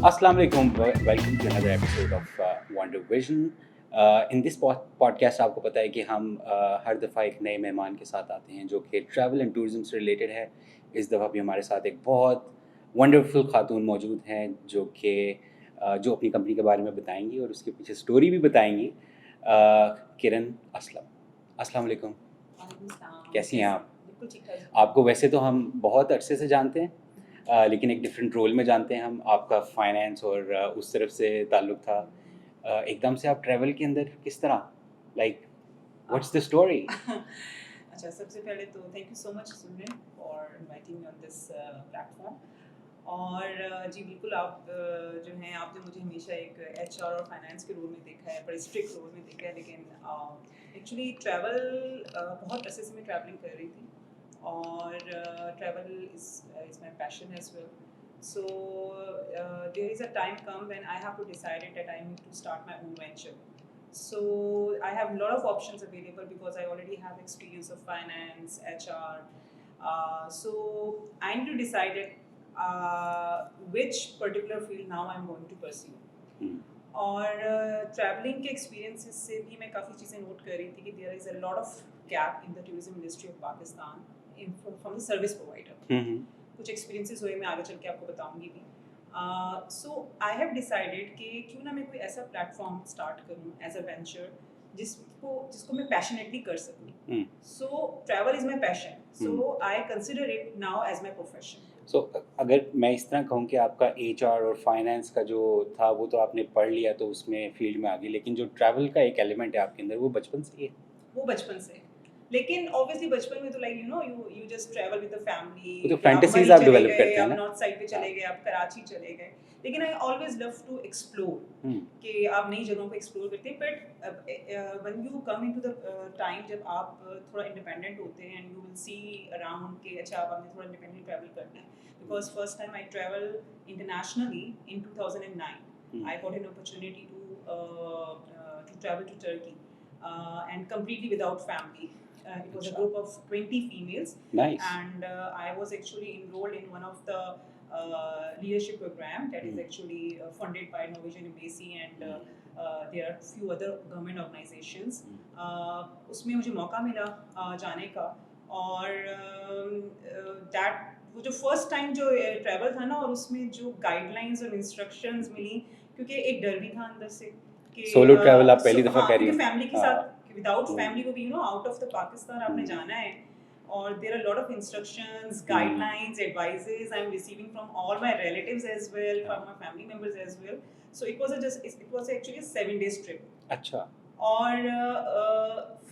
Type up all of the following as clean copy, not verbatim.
Assalamu alaikum. Welcome to another episode of Wonder Vision. In this podcast आपको पता है कि हम हर दफ़ा एक नए मेहमान के साथ आते हैं जो कि ट्रैवल एंड टूरिज़म से रिलेटेड है. इस दफ़ा भी हमारे साथ एक बहुत वंडरफुल खातून मौजूद हैं जो कि जो अपनी कंपनी के बारे में बताएंगी और उसके पीछे स्टोरी भी बताएंगी. किरण असलम. अस्सलाम वालेकुम. कैसी हैं आप? बिल्कुल ठीक ठाक. आपको वैसे तो हम बहुत अरसे से जानते हैं, लेकिन एक डिफरेंट रोल में जानते हैं हम. आपका फाइनेंस और उस तरफ से ताल्लुक़ था. एकदम से आप ट्रैवल के अंदर किस तरह, लाइक व्हाट्स द स्टोरी? अच्छा, सबसे पहले तो thank you so much Suman for inviting me on this platform. और जी बिल्कुल, आप जो हैं आपने मुझे हमेशा एक एचआर और फाइनेंस के रोल में देखा है, बड़े स्ट्रिक्ट रोल में देखा है. लेकिन एक्चुअली ट्रैवल बहुत अरसे से मैं ट्रैवलिंग कर रही थी और travel is my passion as well. So there is a time come when I have to decide that I need to start my own venture. So I have a lot of options available because I already have experience of finance, HR. So I need to decide which particular field now I'm going to pursue. और travelling के experiences से भी मैं काफ़ी चीज़ें note कर रही थी कि there is a lot of gap in the tourism industry of Pakistan from the service provider. कुछ एक्सपीरियंसेस हुए, मैं आगे चल के आपको बताऊंगी भी. सो आई हैव डिसाइडेड कि क्यों ना मैं कोई ऐसा प्लेटफॉर्म स्टार्ट करूं एज अ वेंचर जिसको मैं पैशनेटली कर सकूं. So travel is my passion, so I consider it now as my profession. So अगर मैं इस तरह कहूँ कि आपका एचआर और फाइनेंस का जो था वो तो आपने पढ़ लिया तो उसमें फील्ड में आ गई, लेकिन जो ट्रैवल का एक एलिमेंट है आपके अंदर वो बचपन से ही है. वो बचपन से. लेकिन ऑब्वियसली बचपन में तो like you just travel with the family. वो तो फैंटेसीज आप डेवलप करते हैं आप ना. नॉर्थ साइड पे चले गए, आप कराची चले गए. लेकिन I always love to explore कि आप नई जगहों को एक्सप्लोर करते हैं. But when you come into the time जब आप थोड़ा इंडिपेंडेंट होते हैं and you will see around कि अच्छा अब आपने थोड़ा इंडिपेंडेंट ट्रैवल करना है. Because first time I travel internationally in 2009. I got an opportunity to travel to Turkey and completely without family. It was a group of 20 females. Nice. And I was actually enrolled in one of the leadership program that is actually funded by Norwegian Embassy and there are few other government organizations. उसमें मुझे मौका मिला जाने का. और that वो जो first time जो ट्रैवल था ना, और उसमें जो गाइडलाइंस और इंस्ट्रक्शंस मिली, क्योंकि एक डर भी था अंदर से कि सोलो ट्रैवल आप पहली दफा कर रही हैं फैमिली के साथ, विदाउट फैमिली को भी आउट ऑफ द पाकिस्तान आपने जाना है. और there are lot of instructions, guidelines, advices I am receiving from all my relatives as well, from my family members as well. So it was actually a 7 days trip. अच्छा. और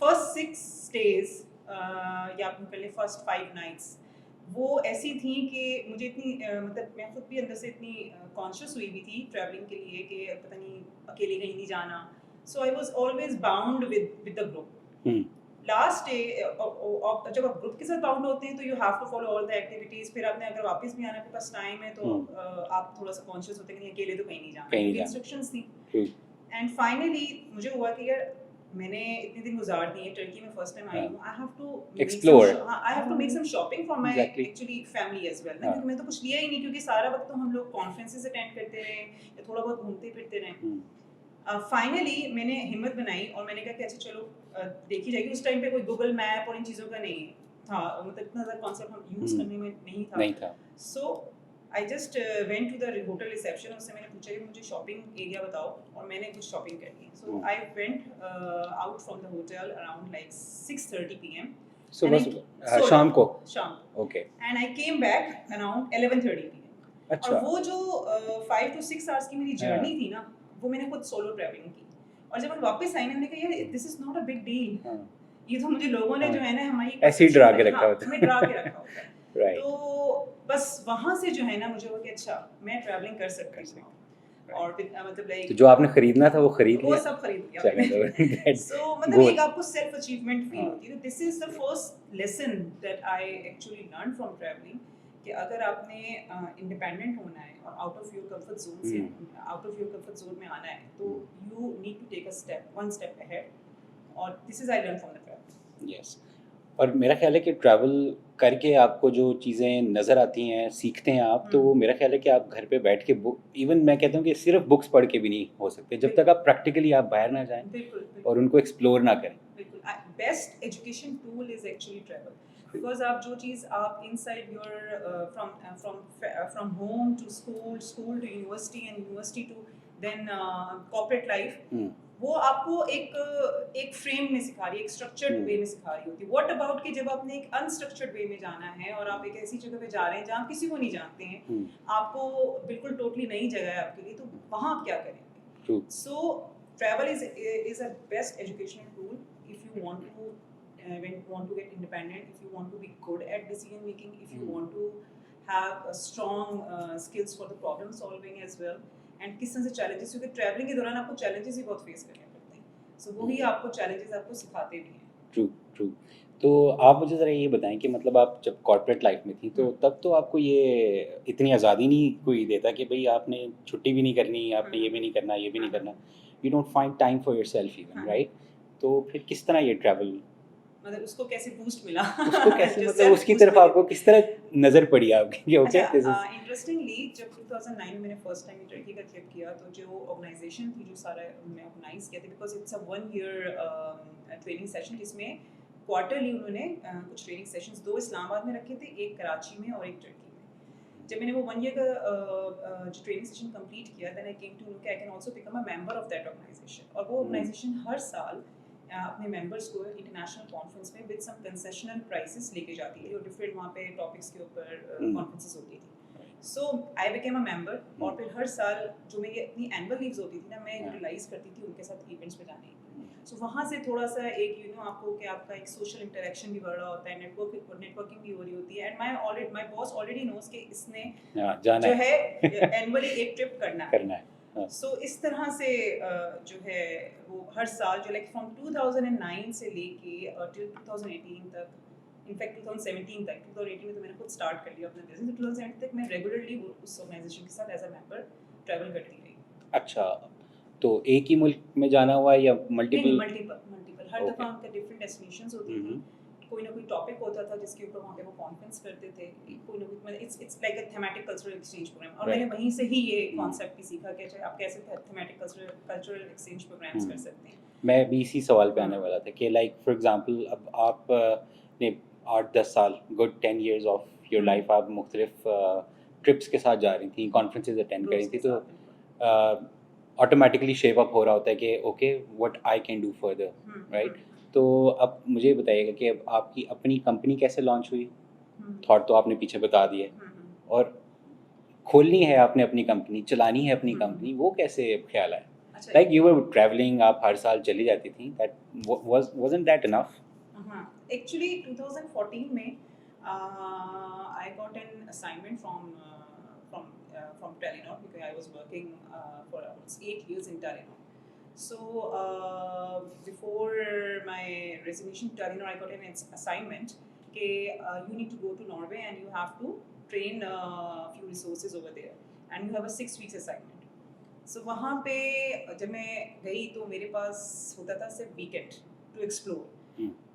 first 6 days या पहले first 5 nights वो ऐसी थी कि मुझे इतनी मतलब मैं खुद भी अंदर से इतनी कॉन्शियस हुई भी थी ट्रैवलिंग के लिए कि पता नहीं अकेले कहीं नहीं जाना. So I was always bound with the group. Last day जब आप ग्रुप के साथ बाउंड होते हैं तो you have to follow all the activities. फिर आपने अगर वापस भी आने के पास टाइम है तो आप थोड़ा सा कॉन्शियस होते हैं कि अकेले तो कहीं नहीं जाना. इंस्ट्रक्शंस थी. एंड फाइनली मुझे हुआ कि यार मैंने इतने दिन गुजार दिए टर्की में, फर्स्ट टाइम आई हूँ. I have to explore, I have to make some shopping for my actually family as well. क्योंकि मैं तो कुछ लिया ही नहीं, क्योंकि सारा वक्त तो हम लोग कॉन्फ्रेंसेस अटेंड करते रहे या थोड़ा बहुत घूमते फिरते रहे. फाइनली मैंने हिम्मत बनाई और मैंने कहा कि अच्छा चलो देखी जाएगी. उस टाइम पे कोई गूगल मैप और इन चीज़ों का नहीं था, मतलब इतना ज़्यादा कॉन्सेप्ट हम यूज़ करने में नहीं था. So I just went to the hotel reception. उससे मैंने पूछा कि मुझे शॉपिंग एरिया बताओ, और मैंने कुछ शॉपिंग करनी है. So I went out from the hotel around like 6:30 PM. शाम को. Okay. And I came back around 11:30 PM. अच्छा. और वो जो 5 to 6 hours की मेरी जर्नी थी ना, वो मैंने खुद सोलो ट्रैवलिंग की. और जब मैं वापस आई ना, मैंने कहा यार this is not a big deal. ये तो मुझे लोगों ने जो है ना हमारी ऐसे ही डरा के रखा होता है. हमें डरा के रखा होता है. Right. तो बस वहाँ से जो है ना मुझे वो कि अच्छा मैं ट्रैवलिंग कर सकती हूँ. और मतलब लाइक तो जो आपने खरीदना था वो खरीद लिया, वो सब खरीद लिया. सो मतलब एक आपको सेल्फ अचीवमेंट फील होती है. This is the first lesson that I actually learn from travelling कि अगर आपने इंडिपेंडेंट होना है और out of your comfort zone से out of your comfort zone में आना है, तो you need to take a step one step ahead. और this is I learn from the travel. Yes. और मेरा ख्याल है कि ट्रैवल करके आपको जो चीज़ें नज़र आती हैं, सीखते हैं आप, तो वो मेरा ख्याल है कि आप घर पे बैठ के बुक, इवन मैं कहता हूँ कि सिर्फ बुक्स पढ़ के भी नहीं हो सकते, जब तक आप प्रैक्टिकली आप बाहर ना जाएँ बिल्कुल और उनको एक्सप्लोर ना करें। बिल्कुल best education tool is actually travel, because आप जो चीज़ आप inside your from home to school, school to university and university to then corporate life, वो आपको एक फ्रेम में सिखा रही है, एक स्ट्रक्चर्ड वे में सिखा रही होती है। व्हाट अबाउट कि जब आपने एक अनस्ट्रक्चर्ड वे में जाना है और आप एक ऐसी जगह पे जा रहे हैं जहाँ किसी को नहीं जानते हैं, आपको बिल्कुल टोटली नई जगह है आपके लिए, तो वहाँ आप क्या करेंगे? सो travel is a best educational tool if you want to when you want to get independent, if you want to be good at decision making, if you want to have a strong skills for the problem solving as well, and किस तरह से challenges, क्योंकि traveling के दौरान आपको challenges ही बहुत face करने पड़ते हैं, so वही आपको challenges आपको सिखाते भी हैं। True true. तो आप मुझे ज़रा ये बताएं कि मतलब आप जब कॉर्पोरेट लाइफ में थी तो तब तो आपको ये इतनी आज़ादी नहीं कोई देता कि भाई आपने छुट्टी भी नहीं करनी, आपने ये भी नहीं करना, ये भी नहीं करना, you don't find time for yourself even, right? तो फिर किस तरह ये ट्रैवल, मतलब उसको कैसे बूस्ट मिला उसको कैसे जो मतलब self उसकी boost तरफ मिले। आपको किस तरह नज़र पड़ी आपकी कि ओके दिस अच्छा, इज इंटरेस्टिंगली जब 2009 में मैंने फर्स्ट टाइम टर्की का ट्रिप किया, तो जो ऑर्गेनाइजेशन थी, जो सारा उन्होंने ऑर्गेनाइज किया था, because it's a 1 ear training session, जिसमें क्वार्टरली उन्होंने कुछ ट्रेनिंग सेशंस 2 इस्लामाबाद में रखे थे, एक कराची में और एक टर्की में। जब मैंने वो 1 ईयर का जो ट्रेनिंग सेशन कंप्लीट किया, then I came to know कि I can also become a member of that organisation, और वो ऑर्गेनाइजेशन हर साल अपने मेंबर्स को इंटरनेशनल कॉन्फ्रेंस में विद सम कंसेशनल प्राइसेस लेके जाती थी, और डिफरेंट वहाँ पे टॉपिक्स के ऊपर कॉन्फ्रेंसेस होती थी। सो आई बिकेम अ मेंबर, और फिर हर साल जो मेरी अपनी एनुअल लीव्स होती थी ना, मैं यूटिलाइज करती थी उनके साथ इवेंट्स पे जाने की। सो वहाँ से थोड़ा सा एक आपको कि आपका एक सोशल इंटरेक्शन भी बढ़ रहा होता है, नेटवर्किंग भी हो रही होती है, and my boss already knows कि इसने जो है एनुअली एक ट्रिप करना है। सो इस तरह से जो है वो हर साल जो लाइक फ्रॉम 2009 से लेके टिल 2018 तक, इनफैक्ट 2017 तक, 2018 में तो मैंने खुद स्टार्ट कर लिया अपना बिजनेस, तो 2017 तक मैं रेगुलरली उस ऑर्गेनाइजेशन के साथ एज अ मेंबर ट्रैवल करती रही। अच्छा, तो एक ही मुल्क में जाना हुआ या मल्टीपल? मल्टीपल हर दफ़ा उनके डिफरेंट डेस्टिनेशंस होती थी, कोई ना कोई टॉपिक होता था जिसके ऊपर वहाँ पे वो कॉन्फ्रेंस करते थे, कोई ना कोई, मतलब it's like a thematic cultural exchange programme, और मैंने वहीं से ही ये कॉन्सेप्ट भी सीखा कि आप कैसे थीमेटिक कल्चरल एक्सचेंज प्रोग्राम्स कर सकते हैं। मैं भी इसी सवाल पे आने वाला था कि लाइक फॉर एग्जांपल अब आप ने 8-10 साल, good 10 years of your life आप मुख्तलिफ ट्रिप्स के साथ जा रही थी, कॉन्फ्रेंसेज अटेंड कर रही थी, तो ऑटोमेटिकली शेप अप हो रहा होता है कि okay what I can do further, right? तो अब मुझे बताइएगा कि अब आपकी अपनी कंपनी कैसे लॉन्च हुई? थॉट तो आपने पीछे बता दिए, और खोलनी है आपने अपनी कंपनी, चलानी है अपनी कंपनी, वो कैसे ख्याल आया? लाइक यू वर ट्रैवलिंग, आप हर साल चली जाती थी, that wasn't that enough? Actually 2014 में I got an assignment from Telenor, because I was working for almost 8 years in Telenor. So before my resignation to Telenor, I got an assignment that you need to go to Norway and you have to train a few resources over there, and you have a 6 weeks assignment. So वहाँ पे जब मैं गई तो मेरे पास होता था सिर्फ वीकेंड टू एक्सप्लोर।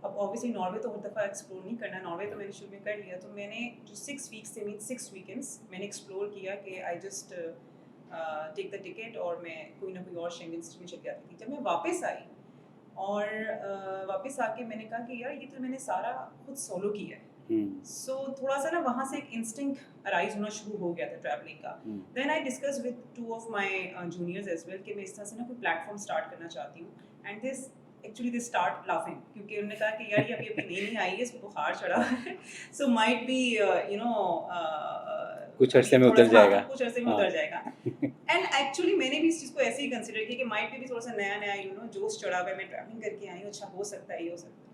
अब ऑब्वियसली नॉर्वे तो हर दफ़ा एक्सप्लोर नहीं करना, नॉर्वे तो मैंने शुरू में कर लिया, तो मैंने जो 6 वीक्स थे, मीन 6 वीकेंड्स मैंने एक्सप्लोर किया कि I just take the ticket और मैं कोई ना कोई और शेंगन सिटी में चली जाती थी। जब मैं वापस आई और वापस आके मैंने कहा कि यार ये तो मैंने सारा खुद सोलो किया है, सो थोड़ा सा ना वहाँ से एक इंस्टिंक्ट अराइज होना शुरू हो गया था ट्रैवलिंग का। Then I discuss with 2 of my juniors as well कि मैं इस तरह से ना कोई प्लेटफॉर्म स्टार्ट करना चाहती हूँ, and this actually they start laughing, क्योंकि उन्होंने कहा कि यार ये अभी नई आई है, इसको बुखार चढ़ा है, सो माइट बी कुछ अरसे में उतर जाएगा, कुछ अरसे में उतर जाएगा। एंड एक्चुअली मैंने भी इस चीज़ को ऐसे ही कंसिडर किया कि माइट भी थोड़ा सा नया जोश चढ़ा हुआ है, मैं ट्रैवलिंग करके आई हूँ, अच्छा हो सकता है, ये हो सकता है।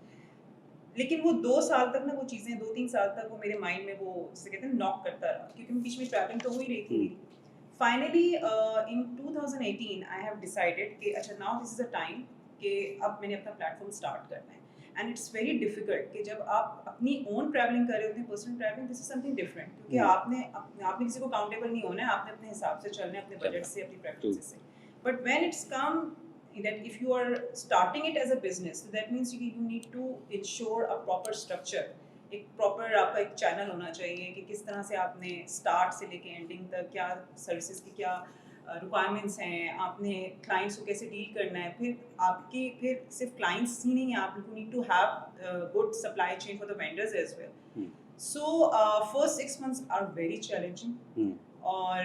लेकिन वो 2 साल तक ना वो चीज़ें 2-3 साल तक वो मेरे माइंड में वो जिसे कहते हैं नॉक करता रहा, क्योंकि बीच में ट्रैवलिंग तो हो ही रही थी। Finally in 2018 I have decided कि अच्छा now this is a time कि अब मैंने अपना प्लेटफॉर्म स्टार्ट करना है। एंड इट्स वेरी डिफिकल्ट कि जब आप अपनी ओन ट्रैवलिंग कर रहे होते हैं, personal travelling, this is something different, क्योंकि आपने किसी को काउंटेबल नहीं होना है, आपने अपने हिसाब से चलना है, अपने बजट से, अपनी प्रेफरेंसेस से। But when it's come that if you are starting it as a business, so that means you need to ensure a proper structure, एक प्रॉपर आपका एक चैनल होना चाहिए कि किस तरह से आपने स्टार्ट से लेके एंडिंग तक क्या सर्विसेज की क्या रिक्वायरमेंट्स हैं, आपने क्लाइंट्स को कैसे डील करना है, फिर सिर्फ क्लाइंट्स ही नहीं है, आप need to have good supply chain for the vendors as well. So first 6 months are very challenging. और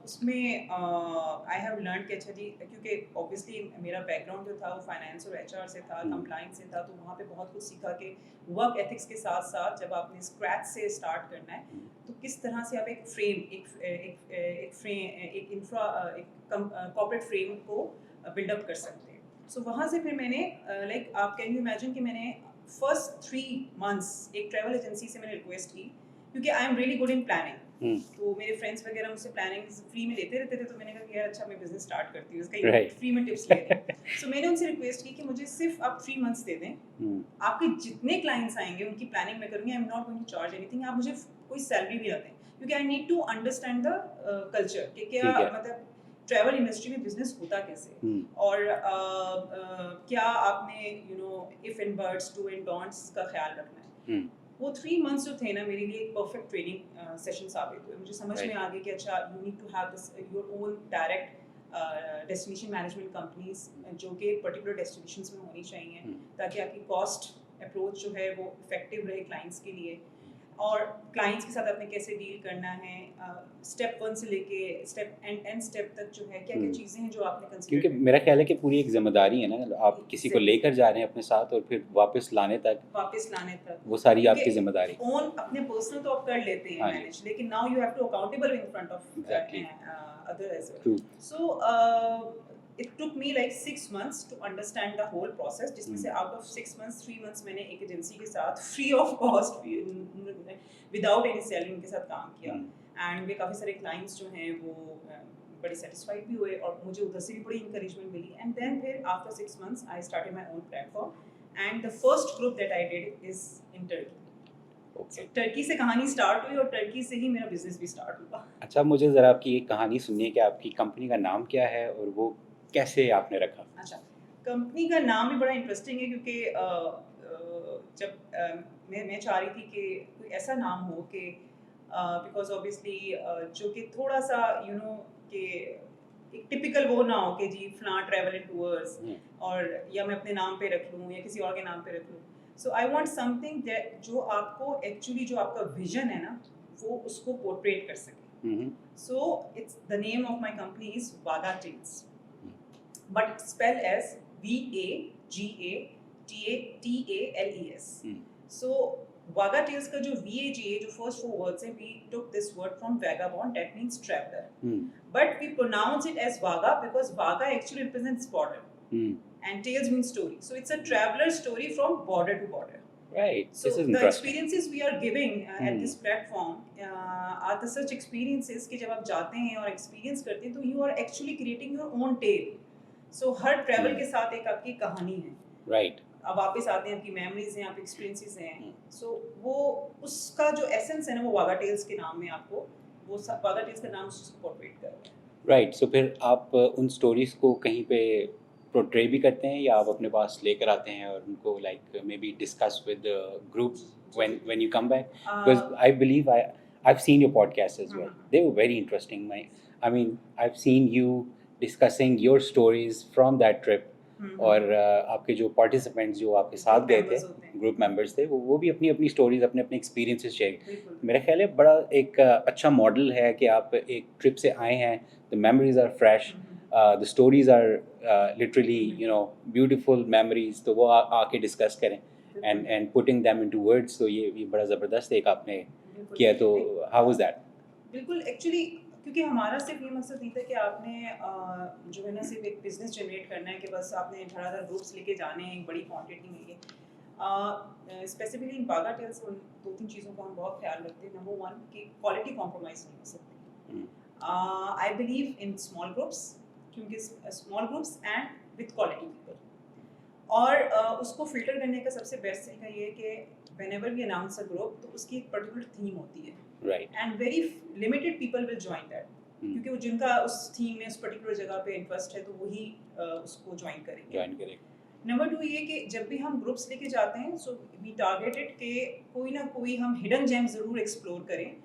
उसमें आई हैव लर्न कि अच्छा जी, क्योंकि ऑब्वियसली मेरा बैकग्राउंड जो था वो फाइनेंस और एचआर से था, कंप्लाइंस से था, तो वहाँ पे बहुत कुछ सीखा कि वर्क एथिक्स के साथ साथ जब आपने स्क्रैच से स्टार्ट करना है तो किस तरह से आप एक कॉर्पोरेट फ्रेम को बिल्डअप कर सकते हैं. सो वहाँ से फिर मैंने लाइक आप कैन यू इमेजिन कि मैंने फर्स्ट 3 months एक ट्रैवल एजेंसी से मैंने रिक्वेस्ट की, क्योंकि I am really good in planning. तो मेरे फ्रेंड्स वगैरह मुझसे प्लानिंग फ्री में लेते रहते थे, तो मैंने कहा कि यार अच्छा मैं बिजनेस स्टार्ट करती हूँ, इसका फ्री में टिप्स ले लें. सो मैंने उनसे रिक्वेस्ट की कि मुझे सिर्फ आप 3 months दे दें, आपके जितने क्लाइंट्स आएंगे उनकी प्लानिंग मैं करूँगी, I am not going to charge anything, आप मुझे कोई सैलरी भी ना दें, क्योंकि I need to understand the culture कि क्या मतलब ट्रैवल इंडस्ट्री में बिजनेस होता कैसे, और क्या आपने you know if and buts do and don'ts का ख्याल रखना है. वो 3 months जो थे ना मेरे लिए एक परफेक्ट ट्रेनिंग सेशन साबित हुए. मुझे समझ में आ गया कि अच्छा you need to have this your own direct destination management companies जो कि पर्टिकुलर डेस्टिनेशंस में होनी चाहिए, ताकि आपकी कॉस्ट अप्रोच जो है वो इफेक्टिव रहे क्लाइंट्स के लिए, और क्लाइंट्स के साथ आपने कैसे डील करना है, स्टेप 1 से लेके स्टेप एंड स्टेप तक जो है क्या क्या चीज़ें हैं जो आपने कंसीडर. क्योंकि मेरा ख्याल है कि पूरी एक जिम्मेदारी है ना, आप किसी को लेकर जा रहे हैं अपने साथ और फिर वापस लाने तक वो सारी आपकी जिम्मेदारी. ओन अपने पर्सनल तो आप कर लेते हैं मैनेज, लेकिन now you have to accountable in front of other as well. So it took me like 6 months to understand the whole process, जिसमें से out of 6 months 3 months मैंने एक एजेंसी के साथ free of cost without any salary उनके साथ काम किया, एंड वे काफ़ी सारे क्लाइंट्स जो हैं वो बड़े सेटिस्फाइड भी हुए और मुझे उधर से भी बड़ी इंकरेजमेंट मिली. एंड देन फिर after 6 months I started my own platform, and the first group that I did is in Turkey. Turkey से कहानी स्टार्ट हुई और टर्की से ही मेरा बिजनेस भी स्टार्ट हुआ. अच्छा, मुझे ज़रा आपकी एक कहानी सुनिए कि आपकी कंपनी का नाम क्या है और वो कैसे आपने रखा. अच्छा, कंपनी का नाम भी बड़ा इंटरेस्टिंग है, क्योंकि जब मैं चाह रही थी कि कोई ऐसा नाम हो कि बिकॉज ऑब्वियसली जो कि थोड़ा सा यू नो कि एक टिपिकल वो ना हो कि जी फलां ट्रैवल एंड टूर्स, और या मैं अपने नाम पे रख लूँ या किसी और के नाम पे रख लूँ. सो आई वांट समथिंग दैट जो आपको एक्चुअली जो आपका विजन है ना वो उसको पोर्ट्रेट कर सके. So it's the name of my company is Waga Tales, but it's spelled as VAGATALES. So Vaga Tales का जो VAGA जो first 4 words है, we took this word from vagabond, that means traveler. But we pronounce it as Vaga because Vaga actually represents border, and Tales means story. So it's a traveler story from border to border. Right. So the experiences we are giving at this platform are the such experiences कि जब आप जाते हैं और experience करते हैं तो you are actually creating your own tale. So her travel के साथ एक आपकी कहानी है. Right. अब वापस आते हैं, आपकी मेमोरीज हैं, आपके एक्सपीरियंसेस हैं. So वो उसका जो एसेंस है ना वो वागा टेल्स के नाम में आपको वो वागा टेल्स का नाम उसको पोर्ट्रेट कर रहा है. Right. So फिर आप उन स्टोरीज को कहीं पे पोर्ट्रे भी करते हैं या आप अपने पास लेकर आते हैं और उनको like may be discuss with group when you come back, because I believe I've seen your podcast as well. They were very interesting. I mean I've seen you discussing your stories from that trip. और आपके जो participants जो आपके साथ गए थे, group members थे, वो भी अपनी अपनी स्टोरीज अपने अपने एक्सपीरियंसेस शेयर. मेरा ख्याल है बड़ा एक अच्छा मॉडल है कि आप एक ट्रिप से आए हैं, the memories are fresh, the stories are literally you know beautiful memories, तो वो आके डिस्कस करें and putting them into words. तो ये बड़ा ज़बरदस्त एक आपने किया. तो हाउ वाज दैट? बिल्कुल, एक्चुअली क्योंकि हमारा सिर्फ ये मकसद नहीं था कि आपने जो है ना सिर्फ एक बिज़नेस जनरेट करना है कि बस आपने 18,000 ग्रुप्स लेके जाने हैं एक बड़ी क्वांटिटी में. ये स्पेसिफिकली इन वागा टेल्स उन 2-3 चीज़ों का हम बहुत ख्याल रखते हैं. नंबर 1 कि क्वालिटी कॉम्प्रोमाइज़ नहीं हो सकती. I believe in small groups, क्योंकि small groups and with quality people. और उसको फिल्टर करने का सबसे बेस्ट तरीका ये है कि whenever we announce a group तो उसकी एक पर्टिकुलर थीम होती है. Right. And very limited people will join that. क्योंकि वो जिनका उस थीम में उस पर्टिकुलर जगह पे इंटरेस्ट है तो वही उसको ज्वाइन करेंगे। नंबर 2 ये कि जब भी हम ग्रुप्स लेके जाते हैं सो वी टारगेटेड कि कोई ना कोई हम हिडन जेम ज़रूर एक्सप्लोर करें,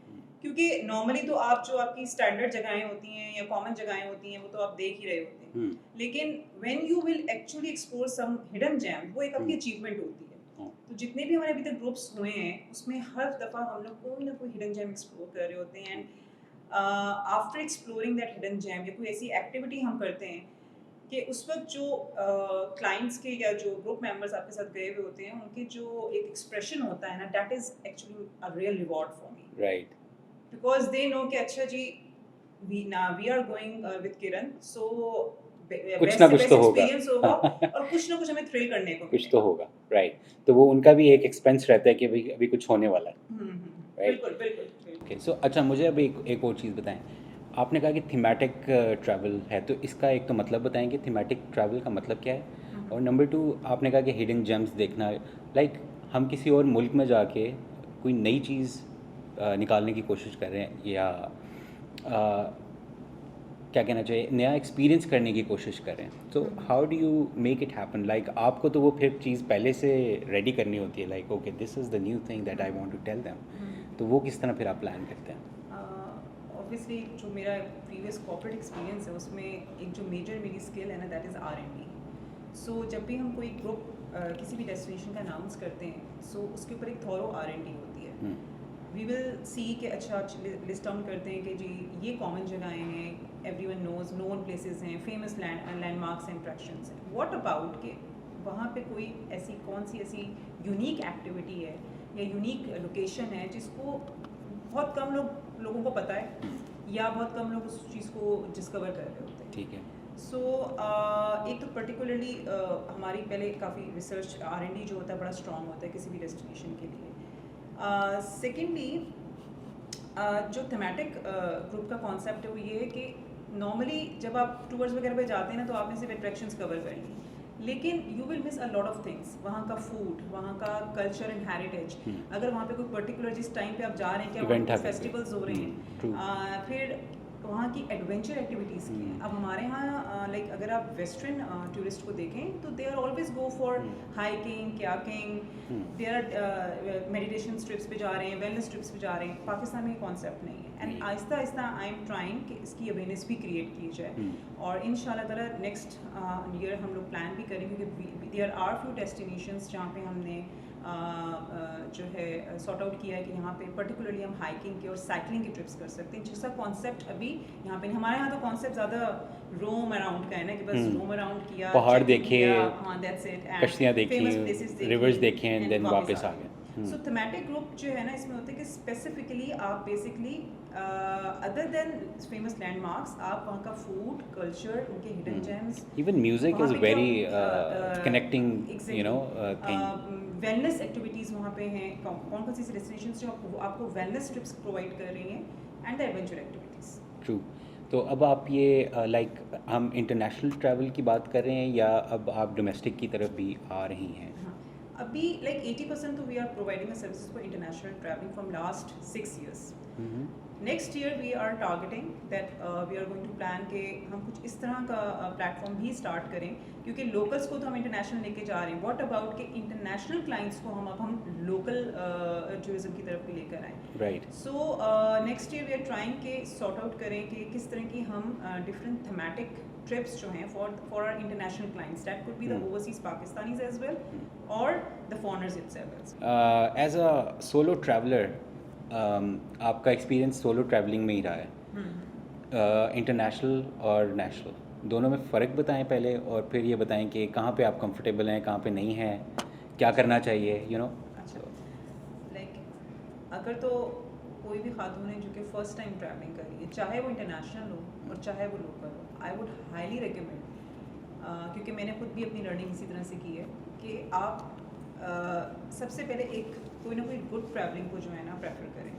क्योंकि नॉर्मली तो आप जो आपकी स्टैंडर्ड जगहें होती हैं या कॉमन जगहें होती हैं वो तो आप देख ही रहे होते हैं, लेकिन when you will actually explore some hidden gem वो एक आपकी अचीवमेंट होती है। तो जितने भी हमारे अभी तक ग्रुप्स हुए हैं उसमें हर दफ़ा हम लोग कोई ना कोई हिडन जेम एक्सप्लोर कर रहे होते हैं। And after exploring that hidden gem या कोई ऐसी एक्टिविटी हम करते हैं कि उस वक्त जो क्लाइंट्स के या जो ग्रुप मेंबर्स आपके साथ गए हुए होते हैं उनके जो एक एक्सप्रेशन होता है ना, that is actually a real reward for me, right, because they know कि अच्छा जी वी आर गोइंग विद किरण, सो कुछ ना कुछ तो होगा एक्सपीरियंस होगा और कुछ ना कुछ हमें थ्रिल करने को कुछ तो होगा, राइट। तो वो उनका भी एक एक्सपेंस रहता है कि भाई अभी कुछ होने वाला है, राइट। बिल्कुल बिल्कुल। ओके, सो अच्छा मुझे अभी एक और चीज़ बताएं। आपने कहा कि थीमेटिक ट्रैवल है, तो इसका एक तो मतलब बताएं कि थीमेटिक ट्रैवल का मतलब क्या है, और नंबर 2 आपने कहा कि हिडन जेम्स देखना, लाइक हम किसी और मुल्क में जाके कोई नई चीज़ निकालने की कोशिश कर रहे हैं या क्या कहना चाहिए, नया एक्सपीरियंस करने की कोशिश कर रहे हैं, तो how do you make it happen? Like आपको तो वो फिर चीज़ पहले से रेडी करनी होती है, like okay this is the new thing that I want to tell them, तो वो किस तरह फिर आप प्लान करते हैं? ऑब्वियसली जो मेरा प्रीवियस कॉर्पोरेट एक्सपीरियंस है उसमें एक जो मेजर मेरी स्किल है ना, दैट इज़ R&D। सो जब भी हम कोई ग्रुप किसी भी डेस्टिनेशन का अनाउंस करते हैं सो उसके ऊपर एक थॉरो R&D होती है। वी विल सी कि अच्छा लिस्ट डाउन करते हैं कि जी ये कॉमन जगहें हैं, एवरीवन नोज, नोन प्लेसेस हैं, फेमस लैंडमार्क्स एंड अट्रैक्शंस हैं। व्हाट अबाउट कि वहाँ पे कोई ऐसी कौन सी ऐसी यूनिक एक्टिविटी है या यूनिक लोकेशन है जिसको बहुत कम लोगों को पता है या बहुत कम लोग उस चीज़ को डिस्कवर कर रहे होते हैं। ठीक है। सो एक तो पर्टिकुलरली हमारी पहले काफ़ी रिसर्च R&D जो होता है बड़ा स्ट्रॉन्ग होता है किसी भी डेस्टिनेशन के लिए। सेकेंडली जो थीमेटिक ग्रुप का कॉन्सेप्ट है वो ये है कि नॉर्मली जब आप टूर्स वगैरह पे जाते हैं ना तो आपने सिर्फ अट्रैक्शंस कवर कर ली, लेकिन you will miss a lot of things. वहाँ का फूड, वहाँ का कल्चर एंड हेरिटेज, अगर वहाँ पे कोई पर्टिकुलर जिस टाइम पे आप जा रहे हैं क्या वहाँ पे फेस्टिवल्स हो रहे हैं, फिर वहाँ की एडवेंचर एक्टिविटीज़ की हैं। अब हमारे यहाँ लाइक अगर आप वेस्टर्न टूरिस्ट को देखें तो they are always go for hiking, kayaking, they are meditation trips पे जा रहे हैं, वेलनेस ट्रिप्स पे जा रहे हैं। पाकिस्तान में ये कॉन्सेप्ट नहीं है, and Aahista Aahista I am trying कि इसकी अवेयरनेस भी क्रिएट की जाए, और इंशाल्लाह ताला नेक्स्ट ईयर हम लोग प्लान भी करेंगे क्योंकि देयर आर फ्यू डेस्टिनेशंस जहाँ पे हमने जो है सॉर्ट आउट किया है कि यहाँ पे पर्टिकुलरली हम हाइकिंग के और साइकिलिंग की ट्रिप्स कर सकते हैं, जिसका कॉन्सेप्ट अभी यहाँ पे नहीं। हमारे यहाँ तो कॉन्सेप्ट ज़्यादा रोम अराउंड का है ना कि बस रोम अराउंड किया, पहाड़ देखे, हाँ दैट्स इट, कश्तियाँ देखी, रिवर्स देखे एंड देन वापस आ गए। सो थीमेटिक ग्रुप जो है ना इसमें होता है कि स्पेसिफिकली आप basically other than famous landmarks आप वहाँ का फूड, कल्चर, उनके hidden gems, even music is very connecting you know thing, wellness activities वहाँ पे हैं, कौन कौन सी डेस्टिनेशंस जो आपको वेलनेस ट्रिप्स प्रोवाइड कर रही हैं, and the adventure activities. True. तो अब आप ये लाइक हम इंटरनेशनल ट्रैवल की बात कर रहे हैं या अब आप डोमेस्टिक की तरफ भी आ रही हैं? अभी लाइक 80% तो we are providing services for international travelling from last 6 years। Next year we are targeting that we are going to plan के हम कुछ इस तरह का प्लेटफॉर्म भी स्टार्ट करें, क्योंकि लोकल्स को तो हम इंटरनेशनल लेके जा रहे हैं, व्हाट अबाउट के इंटरनेशनल क्लाइंट्स को हम लोकल टूरिज्म की तरफ भी लेकर आएँ। Right. So next year we are trying के सॉर्ट आउट करें कि किस तरह की हम डिफरेंट थीमेटिक trips जो हैं for our international clients, that could be the overseas Pakistanis as well or the foreigners itself. As a solo traveler, आपका एक्सपीरियंस सोलो ट्रैवलिंग में ही रहा है, इंटरनेशनल और नेशनल दोनों में फ़र्क बताएं पहले, और फिर ये बताएं कि कहाँ पे आप कंफर्टेबल हैं, कहाँ पे नहीं हैं, क्या करना चाहिए, यू नो। अच्छा, लाइक अगर तो कोई भी खातून है जो कि फ़र्स्ट टाइम ट्रैवलिंग कर रही है, चाहे वो इंटरनेशनल हो और चाहे वो लोकल हो, आई वुड हाईली रिकमेंड, क्योंकि मैंने खुद भी अपनी लर्निंग इसी तरह से की है कि आप सबसे पहले एक कोई ना कोई गुड ट्रैवलिंग को जो है ना प्रेफर करें,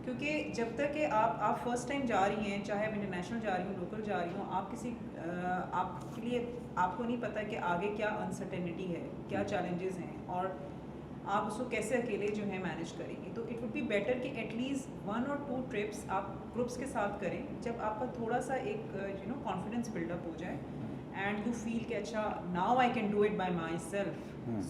क्योंकि जब तक कि आप फर्स्ट टाइम जा रही हैं, चाहे आप इंटरनेशनल जा रही हूँ, लोकल जा रही हूँ, आप किसी आपके लिए आपको नहीं पता कि आगे क्या अनसर्टेनिटी है, क्या चैलेंजेस हैं, और आप उसको कैसे अकेले जो है मैनेज करेंगे। तो इट वुड बी बेटर कि एटलीस्ट 1 और 2 ट्रिप्स आप ग्रुप्स के साथ करें, जब आपका थोड़ा सा एक कॉन्फिडेंस बिल्डअप हो जाए एंड यू फील कि अच्छा now I can do it by myself,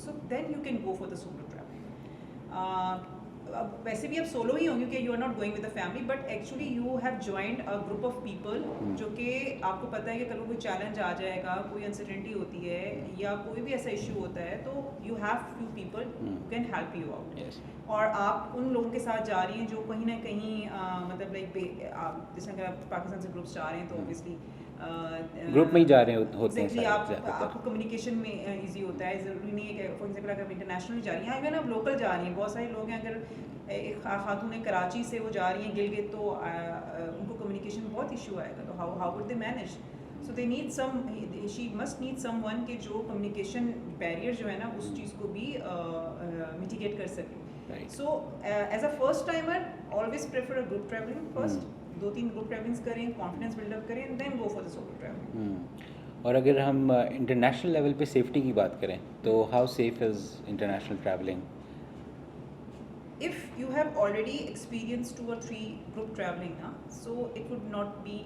so then you can go for the solo travelling. अब वैसे भी आप सोलो ही होंगे कि you are not going with the family, but actually you have joined a group of people जो कि आपको पता है कि कल को कोई चैलेंज आ जाएगा, कोई अनसर्टेनिटी होती है या कोई भी ऐसा इशू होता है, तो you have few people can help you out. और आप उन लोगों के साथ जा रही हैं जो कहीं ना कहीं मतलब लाइक आप जैसे अगर आप पाकिस्तान से ग्रुप्स जा रहे हैं तो ऑब्वियसली ग्रुप में ही जा रहे होते हैं exactly, सारे आपको कम्युनिकेशन में इजी होता है। ज़रूरी नहीं है कि फॉर एग्जाम्पल अगर इंटरनेशनल जा रही हैं, इवन आप लोकल जा रही हैं, बहुत सारे लोग हैं अगर एक खातून है कराची से वो जा रही हैं गिलगित, तो उनको कम्युनिकेशन में बहुत इशू आएगा, तो how would they manage. So they need some, she must need someone के जो कम्युनिकेशन बैरियर जो है ना उस चीज़ को भी मिटिगेट कर सके। So as a first timer always prefer a group travelling first, 2-3 group travellings करें, कॉन्फिडेंस बिल्डअप करें and then go for the solo travelling. और अगर हम इंटरनेशनल लेवल पे सेफ्टी की बात करें तो how safe is international travelling? If you have already experienced 2 or 3 group traveling ना, so it would not be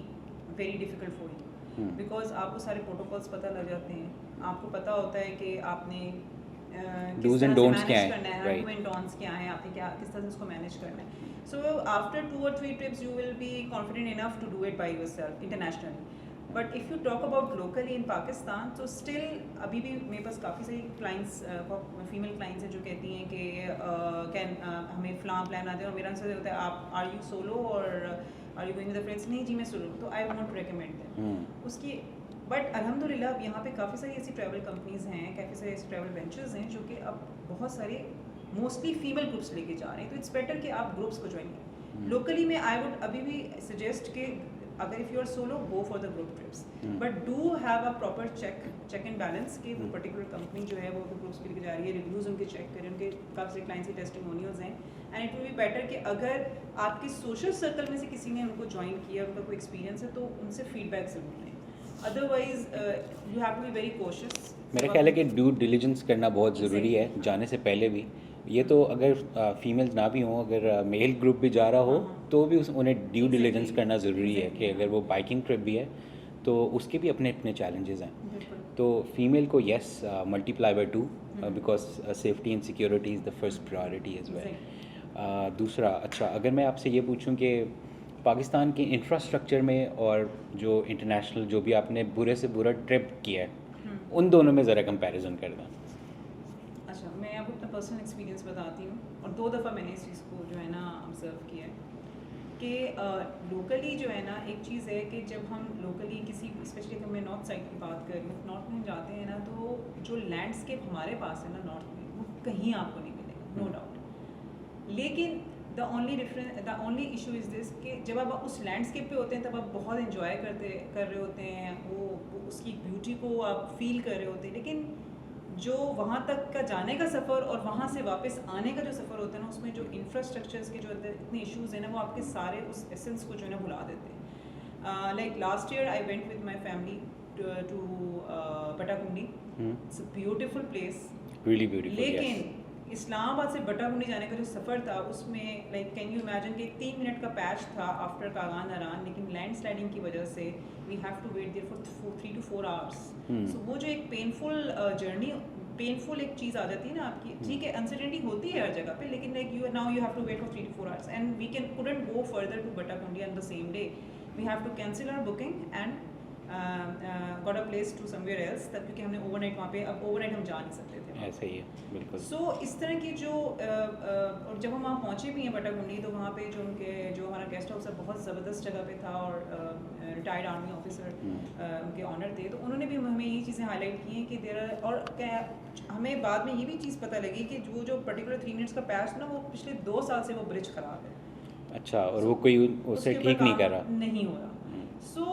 very difficult for you because आपको सारे protocols पता लग जाते हैं, आपको पता होता है कि आपने किस Do's तरह and से don'ts मैनेज क्या हैं, करना है, right. डू एंड डोंट्स क्या हैं, आपने क्या किस तरह से उसको मैनेज करना है। So after 2 or 3 trips you will be confident enough to do it by yourself internationally. But if you talk about locally in Pakistan, तो स्टिल अभी भी मेरे पास काफ़ी सारी क्लाइंट्स फीमेल क्लाइंट्स हैं जो कहती हैं कि कैन हमें फ़लाँ प्लान आते हैं और मेरा आंसर होता है आप आर यू सोलो और are you going with the friends? नहीं जी मैं सोलो, तो आई वोंट रेकमेंड दैट उसकी। बट अल्हम्दुलिल्लाह अब यहाँ पे काफ़ी सारी ऐसी ट्रैवल कंपनीज़ हैं, काफ़ी सारे ऐसे ट्रैवल वेंचर्स हैं जो कि अब बहुत सारे मोस्टली फीमेल ग्रुप्स लेके जा रहे हैं, तो इट्स बेटर कि आप ग्रुप्स को ज्वाइन करें। लोकली में आई वुड अभी भी सजेस्ट कि अगर if you are solo go for the group trips, but do have a proper check and balance कि वो पर्टिकुलर कंपनी जो है वो ग्रुप्स पे लेके जा रही है, रिव्यूज़ उनके चेक करें, उनके काफ़ी सारे क्लाइंट्स के टेस्टिमोनियल्स हैं। And it will be better कि अगर आपके सोशल सर्कल में से किसी ने उनको ज्वाइन किया, उनका कोई एक्सपीरियंस है, तो उनसे फीडबैक ज़रूर लें, otherwise you have to be very cautious. मेरा ख्याल है कि ड्यू डिलिजेंस करना बहुत ज़रूरी है जाने से पहले भी। ये तो अगर फीमेल्स ना भी हों, अगर मेल ग्रुप भी जा रहा हो तो भी उन्हें ड्यू डिलिजेंस करना ज़रूरी है कि अगर वो बाइकिंग ट्रिप भी है तो उसके भी अपने अपने चैलेंजेस हैं। तो फीमेल को yes multiply by 2 because safety and security is the first priority as well. दूसरा, अच्छा अगर मैं आपसे ये पूछूं कि पाकिस्तान के इंफ्रास्ट्रक्चर में और जो इंटरनेशनल जो भी आपने बुरे से बुरा ट्रिप किया है उन दोनों में ज़रा कंपैरिजन कर दें। अच्छा, मैं आपको अपना पर्सनल एक्सपीरियंस बताती हूँ, और 2 दफ़ा मैंने इस चीज़ को जो है ना ऑब्जर्व किया है कि लोकली जो है ना एक चीज़ है कि जब हम लोकली किसी, स्पेशली अगर मैं नॉर्थ साइड की बात कर रही हूँ, नॉर्थ में जाते हैं ना, तो जो लैंडस्केप हमारे पास है ना नॉर्थ में, वो कहीं आपको नहीं मिलेगा, नो डाउट। लेकिन the only issue is this कि जब आप उस लैंडस्केप पे होते हैं तब आप बहुत इंजॉय कर रहे होते हैं, वो उसकी ब्यूटी को आप फील कर रहे होते हैं, लेकिन जो वहाँ तक का जाने का सफ़र और वहाँ से वापस आने का जो सफ़र होता है ना, उसमें जो इंफ्रास्ट्रक्चर्स के जो अंदर इतने इश्यूज़ हैं ना, वो आपके सारे उस एसेंस को जो है ना भुला देते हैं। Like last year I went with my family to Batakundi, it's a beautiful place, really beautiful. लेकिन इस्लामाबाद से बटाकुंडी जाने का जो सफ़र था उसमें लाइक कैन यू इमेजिन कि 3 मिनट का पैच था आफ्टर कागान अरान, लेकिन लैंड स्लाइडिंग की वजह से we have to wait there for 3 to 4 hours। So वो जो एक पेनफुल जर्नी, पेनफुल एक चीज़ आ जाती है ना आपकी, ठीक है अनसर्टेनिटी होती है हर जगह पे, लेकिन like you now you have to wait for 3 to 4 hours and we couldn't go further to Batakundi on the same day. We have to cancel our booking and got a place to somewhere else, तब क्योंकि हमने overnight वहाँ पे, अब overnight हम जा नहीं सकते थे। ऐसे ही है बिल्कुल। सो इस तरह की जो और जब हम वहाँ पहुँचे भी हैं बटाकुंडी, तो वहाँ पे जो हमारा गेस्ट हाउस है बहुत ज़बरदस्त जगह पे था, और रिटायर्ड आर्मी ऑफिसर उनके ऑनर थे, तो उन्होंने भी हमें ये चीज़ें हाईलाइट की हैं कि देर आर, और हमें बाद में ये भी चीज़ पता लगी कि जो पर्टिकुलर 3 मिनट्स का पैच ना, वो पिछले 2 साल से वो ब्रिज ख़राब है। अच्छा, और वो कोई उसे ठीक नहीं कर रहा, नहीं हो रहा। सो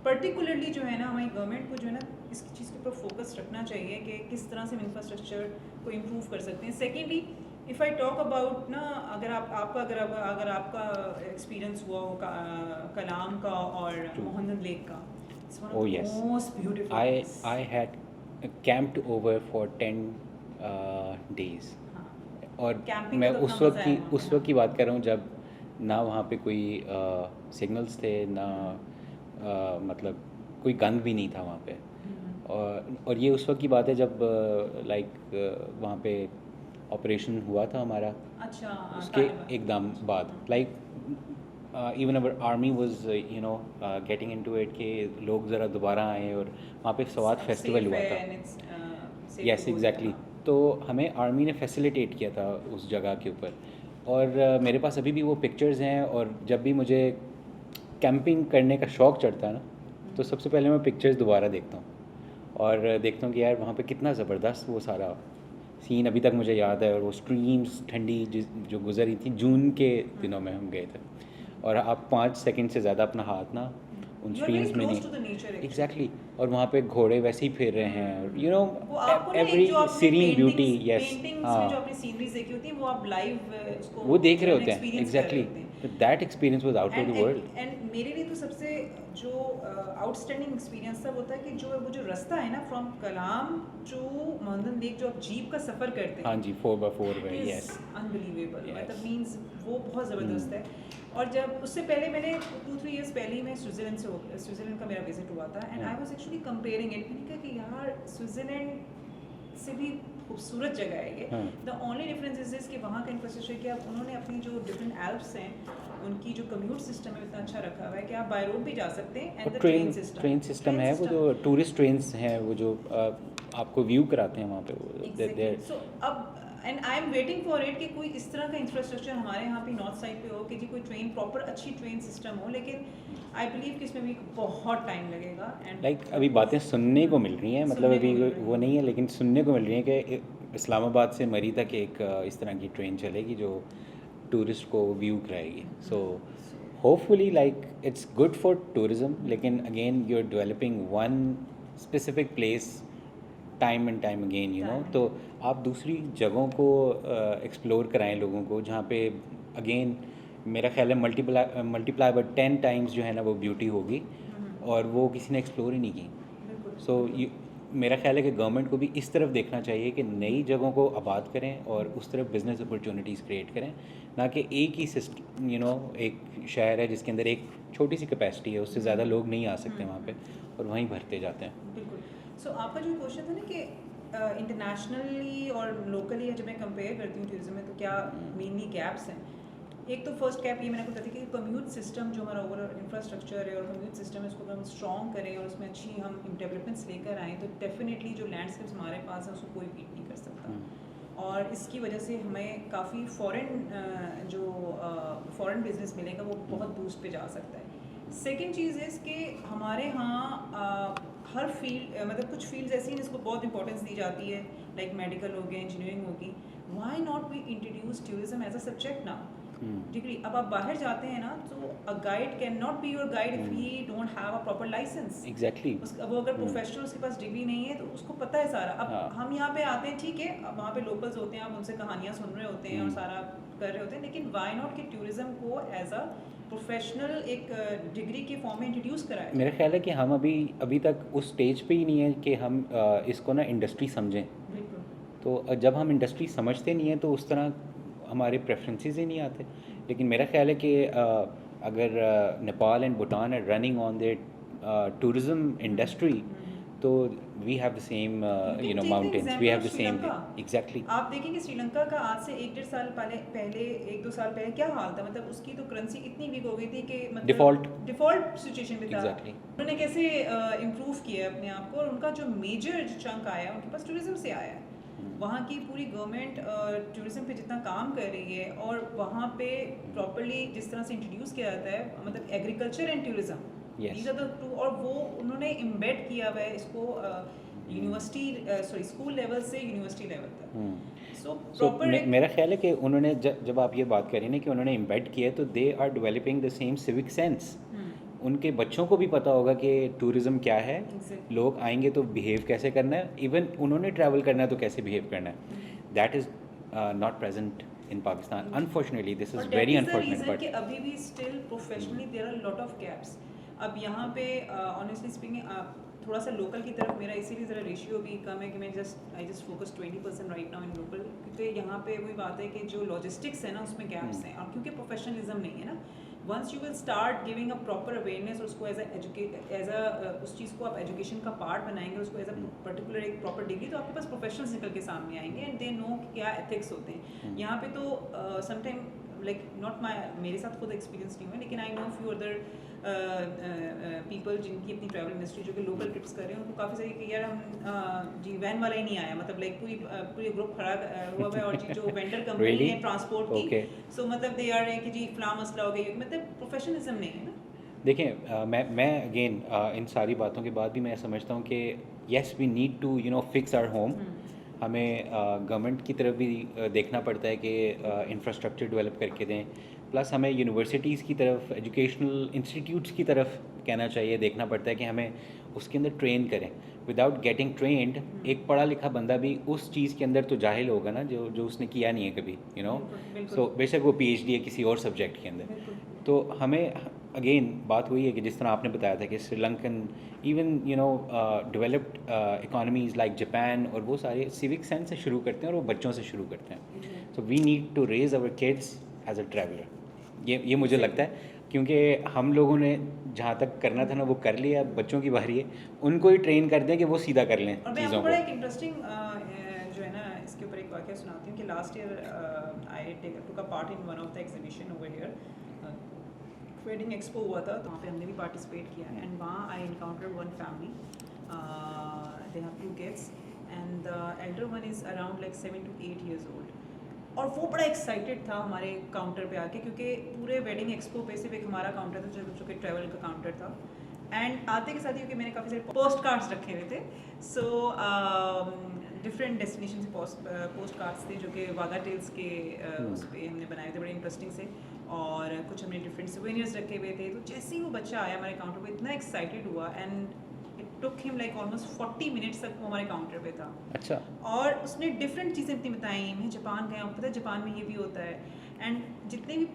पर्टिकुलरली जो है ना हमारी गवर्नमेंट को जो है ना इस चीज़ के ऊपर फोकस रखना चाहिए कि किस तरह से हम इंफ्रास्ट्रक्चर को इम्प्रूव कर सकते हैं। Secondly, if I talk about ना, अगर आपका एक्सपीरियंस हुआ हो कलाम का और मोहम्मद लेक का, Oh yes, most beautiful. I had camped over for 10 days. हाँ, और कैंपिंग मैं का तो उस अपना वक्त मज़ा की है वहाँ पे उस ना। वक्त की बात कर रहा हूँ जब ना वहाँ पे कोई सिग्नल्स थे, ना मतलब कोई गन भी नहीं था वहाँ पे। और ये उस वक्त की बात है जब लाइक वहाँ पे ऑपरेशन हुआ था हमारा, अच्छा, उसके तालिबान। एकदम बाद like even our army was getting into it कि लोग ज़रा दोबारा आए, और वहाँ पे स्वात अब फेस्टिवल सेफ हुआ है था। And it's safe to yes go there. Exactly. हाँ। तो हमें आर्मी ने फैसिलिटेट किया था उस जगह के ऊपर। और मेरे पास अभी भी वो पिक्चर्स हैं, और जब भी मुझे कैंपिंग करने का शौक़ चढ़ता है ना, तो सबसे पहले मैं पिक्चर्स दोबारा देखता हूँ और देखता हूँ कि यार वहाँ पे कितना ज़बरदस्त वो सारा सीन अभी तक मुझे याद है। और वो स्ट्रीम्स ठंडी जो गुजरी थी जून के दिनों में हम गए थे, और आप 5 सेकंड से ज़्यादा अपना हाथ ना उन यू आर वेरी स्ट्रीम्स में क्लोज नहीं। To the nature actually. Exactly. और वहाँ पे घोड़े वैसे ही फिर रहे हैं, यू नो, वो आपको ना एक एवरी जो आपने सीरीन ब्यूटी। यस, पेंटिंग्स में जो हाँ, आपने सीनरीज देखी होती है वो आप लाइव उसको वो देख जो रहे है ना होते हैं एक्सपीरियंस कर रहे एग्जैक्टली। होते हैं। तो that experience was out of the world. And मेरे लिए तो सबसे जो आउटस्टैंडिंग एक्सपीरियंस था वो था कि जो वो जो रास्ता है ना from Kalam to Mahodand lake, जो आप जीप का सफ़र करते हाँ हैं, जी, 4x4 दैट में। Is yes unbelievable. यस। मतलब मीन्स वो बहुत ज़बरदस्त है। और जब उससे पहले मैंने 2-3 ईयर्स पहले ही मैं स्विट्ज़रलैंड का मेरा विजिट हुआ था and I was actually comparing it. मैंने कहा कि यार स्विट्ज़रलैंड से भी खूबसूरत जगह है ये। हाँ। The only difference is this कि वहाँ का इंफ्रास्ट्रक्चर क्या उन्होंने अपनी जो डिफरेंट एल्प्स हैं उनकी जो कम्यूट सिस्टम है इतना अच्छा रखा हुआ है कि आप बाय रोड भी जा सकते हैं। एंड और द ट्रेन ट्रेन सिस्टम है, वो जो टूरिस्ट ट्रेन्स हैं, वो जो आपको व्यू कराते हैं वहाँ पे, वो एग्जैक्टली। सो अब and I am waiting for it कि कोई इस तरह का इंफ्रास्ट्रक्चर हमारे यहाँ पे नॉर्थ साइड पे हो कि जी कोई ट्रेन प्रॉपर अच्छी ट्रेन सिस्टम हो, लेकिन आई बिलीव कि इसमें भी बहुत टाइम लगेगा। एंड लाइक अभी बातें सुनने को मिल रही हैं, मतलब सुनने को अभी मिल रही वो हैं। नहीं है, लेकिन सुनने को मिल रही है कि इस्लामाबाद से मरी तक एक इस तरह की ट्रेन चलेगी जो टूरिस्ट को व्यू कराएगी। So hopefully like it's good for tourism, लेकिन again you are developing one specific place time and time again, you know. तो आप दूसरी जगहों को एक्सप्लोर कराएं लोगों को, जहाँ पे अगेन मेरा ख्याल है मल्टीप्लाई बाय 10 टाइम्स जो है ना वो ब्यूटी होगी, और वो किसी ने एक्सप्लोर ही नहीं की। बिल्कुल। सो मेरा ख्याल है कि गवर्नमेंट को भी इस तरफ देखना चाहिए कि नई जगहों को आबाद करें और उस तरफ बिजनेस अपॉर्चुनिटीज़ क्रिएट करें, ना कि एक ही सिस्टम, यू नो, एक शहर है जिसके अंदर एक छोटी सी कैपेसिटी है, उससे ज़्यादा लोग नहीं आ सकते वहाँ पे, और वहीं भरते जाते हैं। बिल्कुल। सो आपका जो क्वेश्चन था ना कि इंटरनेशनली और लोकली जब मैं कंपेयर करती हूँ टूरिज्म में तो क्या मेनली गैप्स हैं। एक तो फर्स्ट गैप ये मैंने आपको बताया कि कम्यूट सिस्टम जो हमारा ओवरऑल इंफ्रास्ट्रक्चर है और कम्यूट सिस्टम है उसको अगर हम स्ट्रॉन्ग करें और उसमें अच्छी हम डेवलपमेंट्स लेकर आएँ तो डेफिनेटली जो लैंडस्केप्स हमारे पास है उसको कोई बीट नहीं कर सकता। और इसकी वजह से हमें काफ़ी फॉरेन बिजनेस मिलेगा, वो बहुत बूस्ट पे जा सकता है। सेकेंड चीज़ इज़ कि हमारे यहाँ हर फील्ड मतलब कुछ फील्ड्स ऐसी हैं जिसको बहुत इंपॉर्टेंस दी जाती है, लाइक मेडिकल हो गया, इंजीनियरिंग होगी। Why not we introduce tourism as a subject now. Degree अब आप बाहर जाते हैं ना तो a guide can not be your guide if he don't have a proper licence. Exactly. अब वो अगर प्रोफेशनल उसके पास डिग्री नहीं है तो उसको पता है सारा। अब हाँ। हम यहाँ पे आते हैं, ठीक है, अब वहाँ पे लोकल्स होते हैं, आप उनसे कहानियाँ सुन रहे होते हैं और सारा कर रहे होते हैं, लेकिन व्हाई नॉट कि टूरिज्म को एज अ प्रोफेशनल एक डिग्री के फॉर्म में इंट्रोड्यूस कराया। मेरा ख्याल है कि हम अभी तक उस स्टेज पे ही नहीं है कि हम इसको ना इंडस्ट्री समझें। बिल्कुल। तो जब हम इंडस्ट्री समझते नहीं हैं तो उस तरह हमारे प्रेफरेंसेस ही नहीं आते। लेकिन मेरा ख्याल है कि अगर Nepal and Bhutan are running on the tourism industry, तो we have the same you know mountains, we have the same. Exactly. आप देखेंगे श्रीलंका का आज से 1-1.5 साल पहले 1-2 साल पहले क्या हाल था। मतलब उसकी तो करेंसी इतनी वीक हो गई थी कि मतलब डिफॉल्ट सिचुएशन में था। एग्जैक्टली। उन्होंने कैसे इम्प्रूव किया अपने आप को, और उनका जो मेजर चंक आया उनके पास टूरिज्म से आया है। वहाँ की पूरी गवर्नमेंट टूरिज्म पे जितना काम कर रही है और वहाँ पे प्रॉपर्ली जिस तरह से इंट्रोड्यूस किया जाता है, मतलब agriculture and tourism, these are the two, और वो उन्होंने एम्बेड किया हुआ है इसको यूनिवर्सिटी स्कूल लेवल से यूनिवर्सिटी लेवल तक। सो प्रॉपर मेरा ख्याल है कि उन्होंने जब आप ये बात करें ना कि उन्होंने इम्बेड किया है, तो they are developing the same civic sense. उनके बच्चों को भी पता होगा कि टूरिज़्म क्या है, लोग आएंगे तो बिहेव कैसे करना है, इवन उन्होंने ट्रैवल करना है तो कैसे बिहेव करना है। That is not present in Pakistan, unfortunately. This is very unfortunate. But अभी भी still professionally there are lot of gaps. अब यहाँ पे ऑनेस्टली स्पीकिंग थोड़ा सा लोकल की तरफ मेरा इसीलिए ज़रा रेशियो भी कम है कि मैं I just focus 20% right now in local, क्योंकि यहाँ पे वही बात है कि जो लॉजिस्टिक्स है ना उसमें गैप्स हैं, और क्योंकि प्रोफेशनलिज्म नहीं है ना, once you will start giving a proper awareness और उसको एज अ उस चीज़ को आप एजुकेशन का पार्ट बनाएंगे, उसको एज अ पर्टिकुलर एक प्रॉपर डिग्री, तो आपके पास प्रोफेशनल्स निकल के सामने आएंगे एंड दे नो क्या एथिक्स होते हैं। यहाँ पे तो समटाइम लाइक नॉट मेरे साथ खुद एक्सपीरियंस नहीं हुआ, लेकिन I know few other people जिनकी अपनी ट्रैवल इंडस्ट्री जो कि लोकल ट्रिप्स कर रहे हैं, उनको काफ़ी सारी कि यार हम जी वैन वाला ही नहीं आया, मतलब लाइक पूरी ग्रुप खड़ा हुआ है, और जी जो वेंडर कंपनी Really? है ट्रांसपोर्ट की, Okay. सो मतलब दे आर कि जी फला मसला हो गया, मतलब प्रोफेशनलिज्म नहीं है ना। देखें, मैं अगेन इन सारी बातों के बाद भी मैं समझता हूँ कि yes we need to fix our home. हमें गवर्नमेंट की तरफ भी देखना पड़ता है कि इंफ्रास्ट्रक्चर डेवलप करके दें, प्लस हमें यूनिवर्सिटीज़ की तरफ, एजुकेशनल इंस्टीट्यूट्स की तरफ कहना चाहिए, देखना पड़ता है कि हमें उसके अंदर ट्रेन करें। विदाउट गेटिंग ट्रेंड एक पढ़ा लिखा बंदा भी उस चीज़ के अंदर तो जाहिल होगा ना, जो उसने किया नहीं है कभी, सो बेशक वो PhD है किसी और सब्जेक्ट के अंदर। तो हमें अगेन बात हुई है कि जिस तरह आपने बताया था कि Sri Lankan even developed economies like Japan और वो सारे सिविक सेंस से शुरू करते हैं और वो बच्चों से शुरू करते हैं। So we need to raise our kids as a traveller, ये मुझे लगता है, क्योंकि हम लोगों ने जहाँ तक करना था ना वो कर लिया, बच्चों की बारी है, उनको ही ट्रेन कर दें कि वो सीधा कर लें और मैं चीज़ों आपको बड़ा को। एक इंटरेस्टिंग जो है ना इसके ऊपर एक वाक़या सुनाती हूँ कि last year I took a part in one of the exhibition over here, wedding expo हुआ था, तो वहाँ पे हमने भी पार्टिसिपेट किया, एंड वहाँ I encountered one family, they have 2 kids and the elder one is around like 7 to 8 years old, और वो बड़ा एक्साइटेड था हमारे काउंटर पे आके, क्योंकि पूरे वेडिंग एक्सपो पे सिर्फ एक हमारा काउंटर था जो कि ट्रैवल का काउंटर था, एंड आते के साथ ही क्योंकि मैंने काफ़ी सारे पोस्ट कार्ड्स रखे हुए थे, सो डिफरेंट डेस्टिनेशन से पोस्ट कार्ड्स थे जो कि वाघा टेल्स के उस पर हमने बनाए थे, बड़े इंटरेस्टिंग से, और कुछ हमने डिफरेंट सोवेनियर्स रखे हुए थे। तो जैसे ही वो बच्चा आया हमारे काउंटर पे इतना एक्साइटेड हुआ, and it took him like almost 40 minutes तक वो हमारे काउंटर पे था। अच्छा। और उसने डिफरेंट चीज़ें इतनी बताई, मैं जापान गया हूँ, पता है जापान में ये भी होता है, एंड जितने भी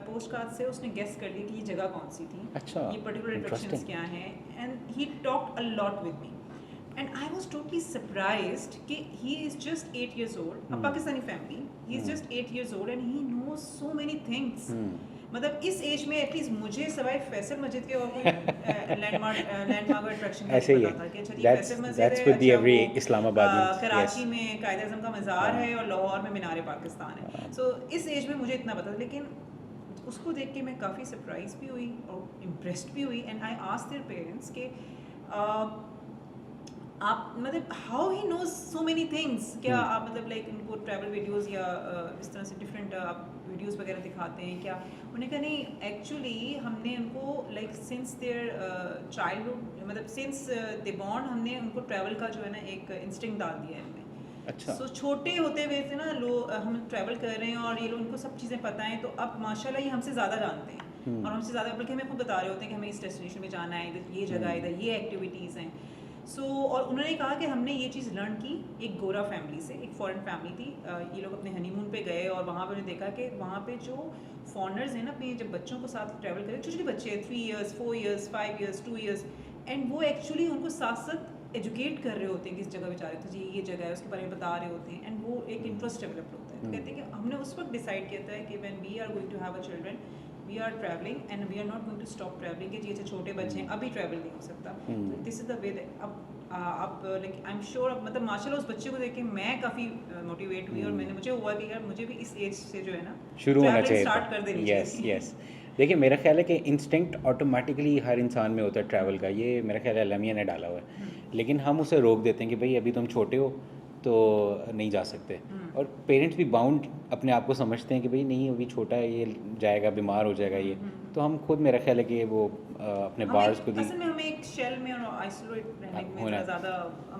पोस्ट कार्ड से उसने गेस कर लिया कि ये जगह कौन सी थी, अच्छा, ये पर्टिकुलर अट्रैक्शंस क्या हैं, and he talked a lot with me, and I was totally surprised कि he is just 8 years old, a Pakistani family, he is just 8 years old and he knows so many things. मतलब इस as में at least मुझे सवाए फैसल मस्जिद के और कोई लैंडमार्क अट्रैक्शन ऐसे ही है, पता था कि अच्छा जी फैसल मस्जिद that's है, with the अच्छा every वो Islamabadians, कराची yes. में कायद आज़म का मज़ार है और लाहौर में मीनार पाकिस्तान है। सो इस एज में मुझे इतना पता था, लेकिन उसको देख के मैं काफ़ी सरप्राइज भी हुई और इम्प्रेस्ड भी हुई, and I asked their parents के आप मतलब how he knows so many things, क्या आप मतलब लाइक उनको ट्रैवल वीडियोस या इस तरह से डिफरेंट आप वीडियोस वगैरह दिखाते हैं क्या? उन्हें कहा नहीं, एक्चुअली हमने उनको लाइक सिंस देयर चाइल्डहुड, मतलब सिंस दे बॉर्न, हमने उनको ट्रैवल का जो है ना एक इंस्टिंक्ट डाल दिया है इनमें। अच्छा। सो छोटे होते हुए थे ना हम ट्रैवल कर रहे हैं और ये लोग, उनको सब चीज़ें पता हैं, तो अब माशाल्लाह ये हमसे ज़्यादा जानते हैं, और हमसे ज़्यादा, बल्कि हमें खुद बता रहे होते हैं कि हमें इस डेस्टिनेशन में जाना है, इधर ये जगह है, इधर ये एक्टिविटीज़ हैं। सो और उन्होंने कहा कि हमने ये चीज़ लर्न की एक गोरा फैमिली से, एक फॉरेन फैमिली थी, ये लोग अपने हनीमून पे गए और वहाँ पे उन्होंने देखा कि वहाँ पे जो फॉरनर्स हैं ना, अपने जब बच्चों को साथ ट्रैवल करें, छोटे छोटे बच्चे 3 years 4 years 5 years 2 years, and वो एक्चुअली उनको साथ साथ एजुकेट कर रहे होते हैं कि इस जगह बेचारे, तो जी ये जगह है उसके बारे में बता रहे होते हैं, एंड वो एक इंटरेस्ट डेवलप होता है। तो कहते हैं कि हमने उस वक्त डिसाइड किया था कि when we are going to have a children, we are travelling and we are not going to stop travelling, कि जैसे छोटे बच्चे हैं अभी ट्रैवल नहीं हो सकता, तो दिस इज़ द वे। अब लाइक आई एम श्योर, अब मतलब माशाल्लाह उस बच्चे को देख के मैं काफ़ी मोटिवेट हुई, और मुझे हुआ कि यार मुझे भी इस एज से जो है ना शुरू होना चाहिए, स्टार्ट कर देनी चाहिए। यस। देखिए, मेरा ख्याल है कि इंस्टिंक्ट ऑटोमेटिकली हर इंसान में होता है ट्रैवल का, ये मेरा ख्याल है अल्लाह ने डाला हुआ है, लेकिन हम उसे रोक देते हैं कि भाई अभी तुम छोटे हो तो नहीं जा सकते, और पेरेंट्स भी बाउंड अपने आप को समझते हैं कि भाई नहीं अभी छोटा है, ये जाएगा, बीमार हो जाएगा ये, तो हम खुद, मेरा ख्याल है कि वो अपने बार्स को असल में हमें एक शेल में और आइसोलेट रहने में होना, ज़्यादा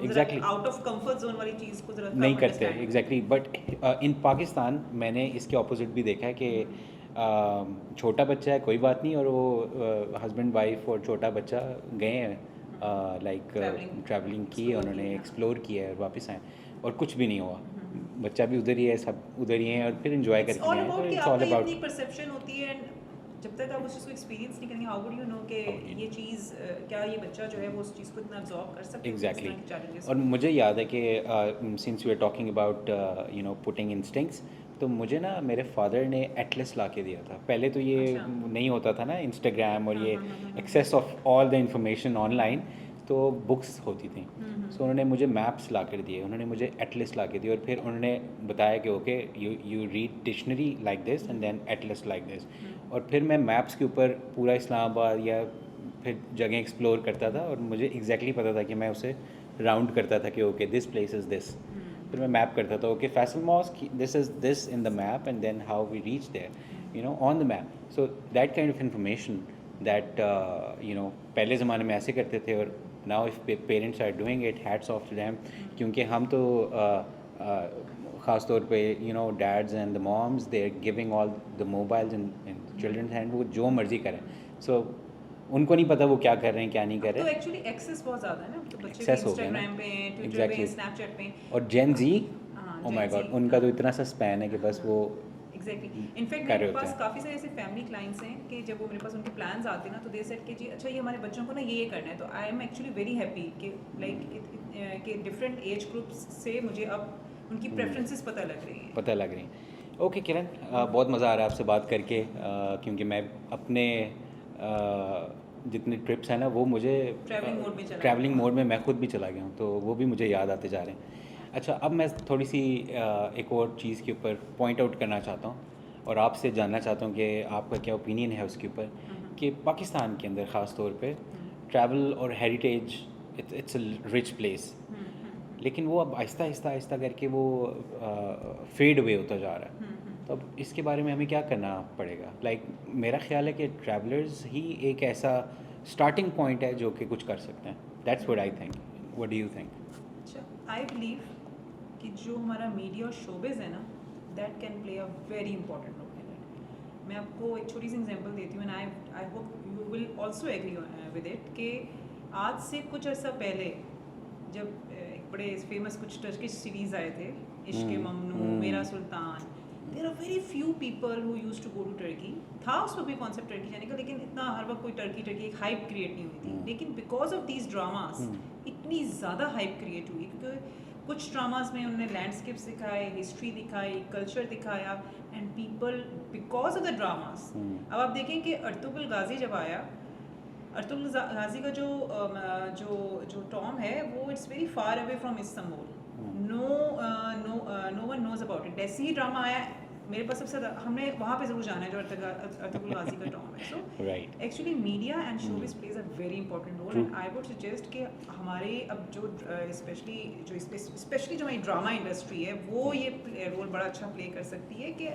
exactly out of comfort zone वाली चीज़ को ज़रा नहीं करते, एग्जैक्टली। बट इन पाकिस्तान मैंने इसके ऑपोजिट भी देखा है कि छोटा बच्चा है कोई बात नहीं, और वो हस्बैंड वाइफ और छोटा बच्चा गए हैं, लाइक ट्रैवलिंग की, उन्होंने एक्सप्लोर किया है और वापस आए और कुछ भी नहीं हुआ, बच्चा भी उधर ही है, सब उधर ही हैं और फिर एंजॉय करके आए। इट्स ऑल अबाउट परसेप्शन होती है, जब तक आप उस चीज़ को एक्सपीरियंस नहीं करेंगे, हाउ वुड यू नो कि ये चीज़ क्या ये बच्चा जो है वो उस चीज़ को इतना अब्जॉर्ब कर सकता है इस एग्जैक्टली तरह के चैलेंजेस और को। मुझे याद है कि since we are talking about putting instincts, तो मुझे ना मेरे फादर ने एटलस ला के दिया था। पहले तो ये अच्छा। नहीं होता था ना इंस्टाग्राम और हाँ ये हाँ हाँ हाँ हाँ access of all the information online, तो बुक्स होती थी। सो उन्होंने मुझे मैप्स ला कर दिए, उन्होंने मुझे एटलस ला के दिए और फिर उन्होंने बताया कि okay you you read dictionary like this and then atlas like this. और फिर मैं मैप्स के ऊपर पूरा इस्लामाबाद या फिर जगह एक्सप्लोर करता था और मुझे एग्जैक्टली पता था कि मैं उसे राउंड करता था कि okay this place is this. फिर मैं मैप करता था, okay Faisal mosque this is this in the map and then how we reach there on the map. So that kind of information that पहले ज़माने में ऐसे करते थे और now if parents are doing it, hats off to them. क्योंकि हम तो ख़ास तौर पे dads and the moms they are giving all the mobiles in children's hand, वो जो मर्ज़ी करें। सो उनको नहीं पता वो क्या कर रहे हैं क्या नहीं कर तो रहे। एक्चुअली एक्सेस बहुत ज़्यादा है ना, तो बच्चे भी एक्सेस हो गया ना, इंस्टाग्राम पे हैं, ट्विटर पे एग्जैक्टली हैं, स्नैपचैट पे हैं। और जेन जी, हाँ, ओ Gen माय Z, गॉड, उनका तो हाँ। इतना सा स्पैन है कि बस वो एग्जैक्टली। इनफैक्ट कर रहे मेरे होते पास हैं। काफ़ी सारे ऐसे फैमिली क्लाइंट्स हैं कि जब वो मेरे पास उनके प्लान्स आते हैं ना, तो दे सेट कि जी अच्छा ये हमारे बच्चों को ना ये करना है, तो I am actually very happy कि लाइक कि डिफरेंट एज ग्रुप्स से मुझे अब उनकी प्रेफरेंसेस पता लग रही हैं। पता लग रही हैं। ओके किरण, बहुत मज़ा आ रहा है आपसे बात करके, क्योंकि मैं अपने जितने ट्रिप्स हैं ना वो मुझे ट्रैवलिंग मोड में चला ट्रैवलिंग गया। मोड में मैं खुद भी चला गया हूँ, तो वो भी मुझे याद आते जा रहे हैं। अच्छा, अब मैं थोड़ी सी एक और चीज़ के ऊपर पॉइंट आउट करना चाहता हूँ और आपसे जानना चाहता हूँ कि आपका क्या ओपिनियन है उसके ऊपर कि पाकिस्तान के अंदर ख़ास तौर पे ट्रैवल और heritage it's a rich place, लेकिन वो अब आहिस्ता आहिस्ता आहिस्ता करके वो फेड अवे होता जा रहा है। तो अब इसके बारे में हमें क्या करना पड़ेगा? लाइक मेरा ख्याल है कि ट्रैवलर्स ही एक ऐसा स्टार्टिंग पॉइंट है जो कि कुछ कर सकते हैं। That's what I think. What do you think? अच्छा, आई बिलीव कि जो हमारा मीडिया और शोबिज़ है ना, that can play a very important role in it. मैं आपको एक छोटी सी एग्जांपल देती हूँ and I hope you will also agree with it कि आज से कुछ अर्सा पहले जब एक बड़े फेमस कुछ टर्किश सीरीज़ आए थे, Ishq Mamnu, Mera Sultan, there are very few people who used to go to Turkey. था उसमें भी कॉन्सेप्ट टर्की जाने का, लेकिन इतना हर वक्त कोई टर्की एक हाइप क्रिएट नहीं हुई थी। लेकिन बिकॉज ऑफ दीज ड्रामास इतनी ज़्यादा हाइप क्रिएट हुई, क्योंकि कुछ ड्रामास में उन्होंने लैंडस्केप्स दिखाए, हिस्ट्री दिखाई, कल्चर दिखाया, and people because of the dramas. अब आप देखें कि अर्तुगरुल गाजी जब आया, अर्तुगरुल गाजी का जो टॉम है वो it's very far away from Istanbul. No one knows about it. ऐसे ही ड्रामा आया मेरे पास सबसे ज़्यादा, हमने वहाँ पे ज़रूर जाना है जो अर्तुगरुल गाजी का टॉम है। So right, actually media and showbiz plays a very important role, and I would suggest कि हमारे अब जो स्पेशली जो हमारी ड्रामा इंडस्ट्री है वो ये रोल बड़ा अच्छा प्ले कर सकती है कि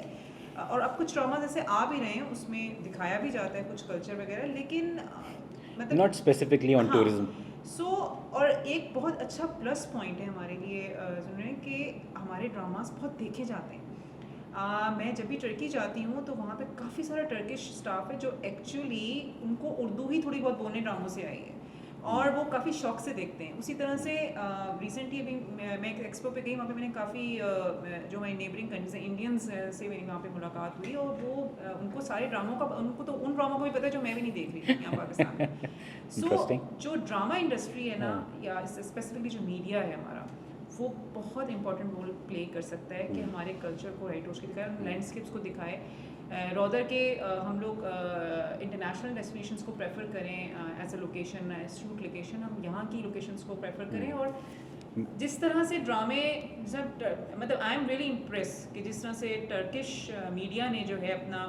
और अब कुछ ड्रामा जैसे आ भी रहे हैं, उसमें दिखाया भी जाता है कुछ कल्चर वगैरह, लेकिन मतलब नॉट स्पेसिफिकली ऑन टूरिज्म। सो और एक बहुत अच्छा प्लस पॉइंट है हमारे लिए सुनिए कि हमारे ड्रामास बहुत देखे जाते हैं। मैं जब भी टर्की जाती हूँ तो वहाँ पे काफ़ी सारा टर्किश स्टाफ है जो एक्चुअली उनको उर्दू ही थोड़ी बहुत बोलने ड्रामों से आई है और वो काफ़ी शौक से देखते हैं। उसी तरह से रिसेंटली अभी मैं एक एक्सपो पे गई, वहाँ पे मैंने काफ़ी जो हमारी नेबरिंग कंट्रीज हैं इंडियंस से मेरी वहाँ पे मुलाकात हुई, और वो उनको सारे ड्रामों का, उनको तो उन ड्रामों को भी पता है जो मैं भी नहीं देख रही यहाँ पाकिस्तान में। सो जो ड्रामा इंडस्ट्री है ना, या स्पेसिफिकली जो मीडिया है हमारा, वो बहुत इंपॉर्टेंट रोल प्ले कर सकता है कि हमारे कल्चर को हेरिटेज को दिखाए, लैंडस्केप्स को दिखाए। रॉदर के हम लोग इंटरनेशनल डेस्टिनेशंस को प्रेफर करें as a location, shoot location, हम यहाँ की लोकेशंस को प्रेफर करें। और जिस तरह से ड्रामे मतलब आई एम रियली इम्प्रेस कि जिस तरह से टर्किश मीडिया ने जो है अपना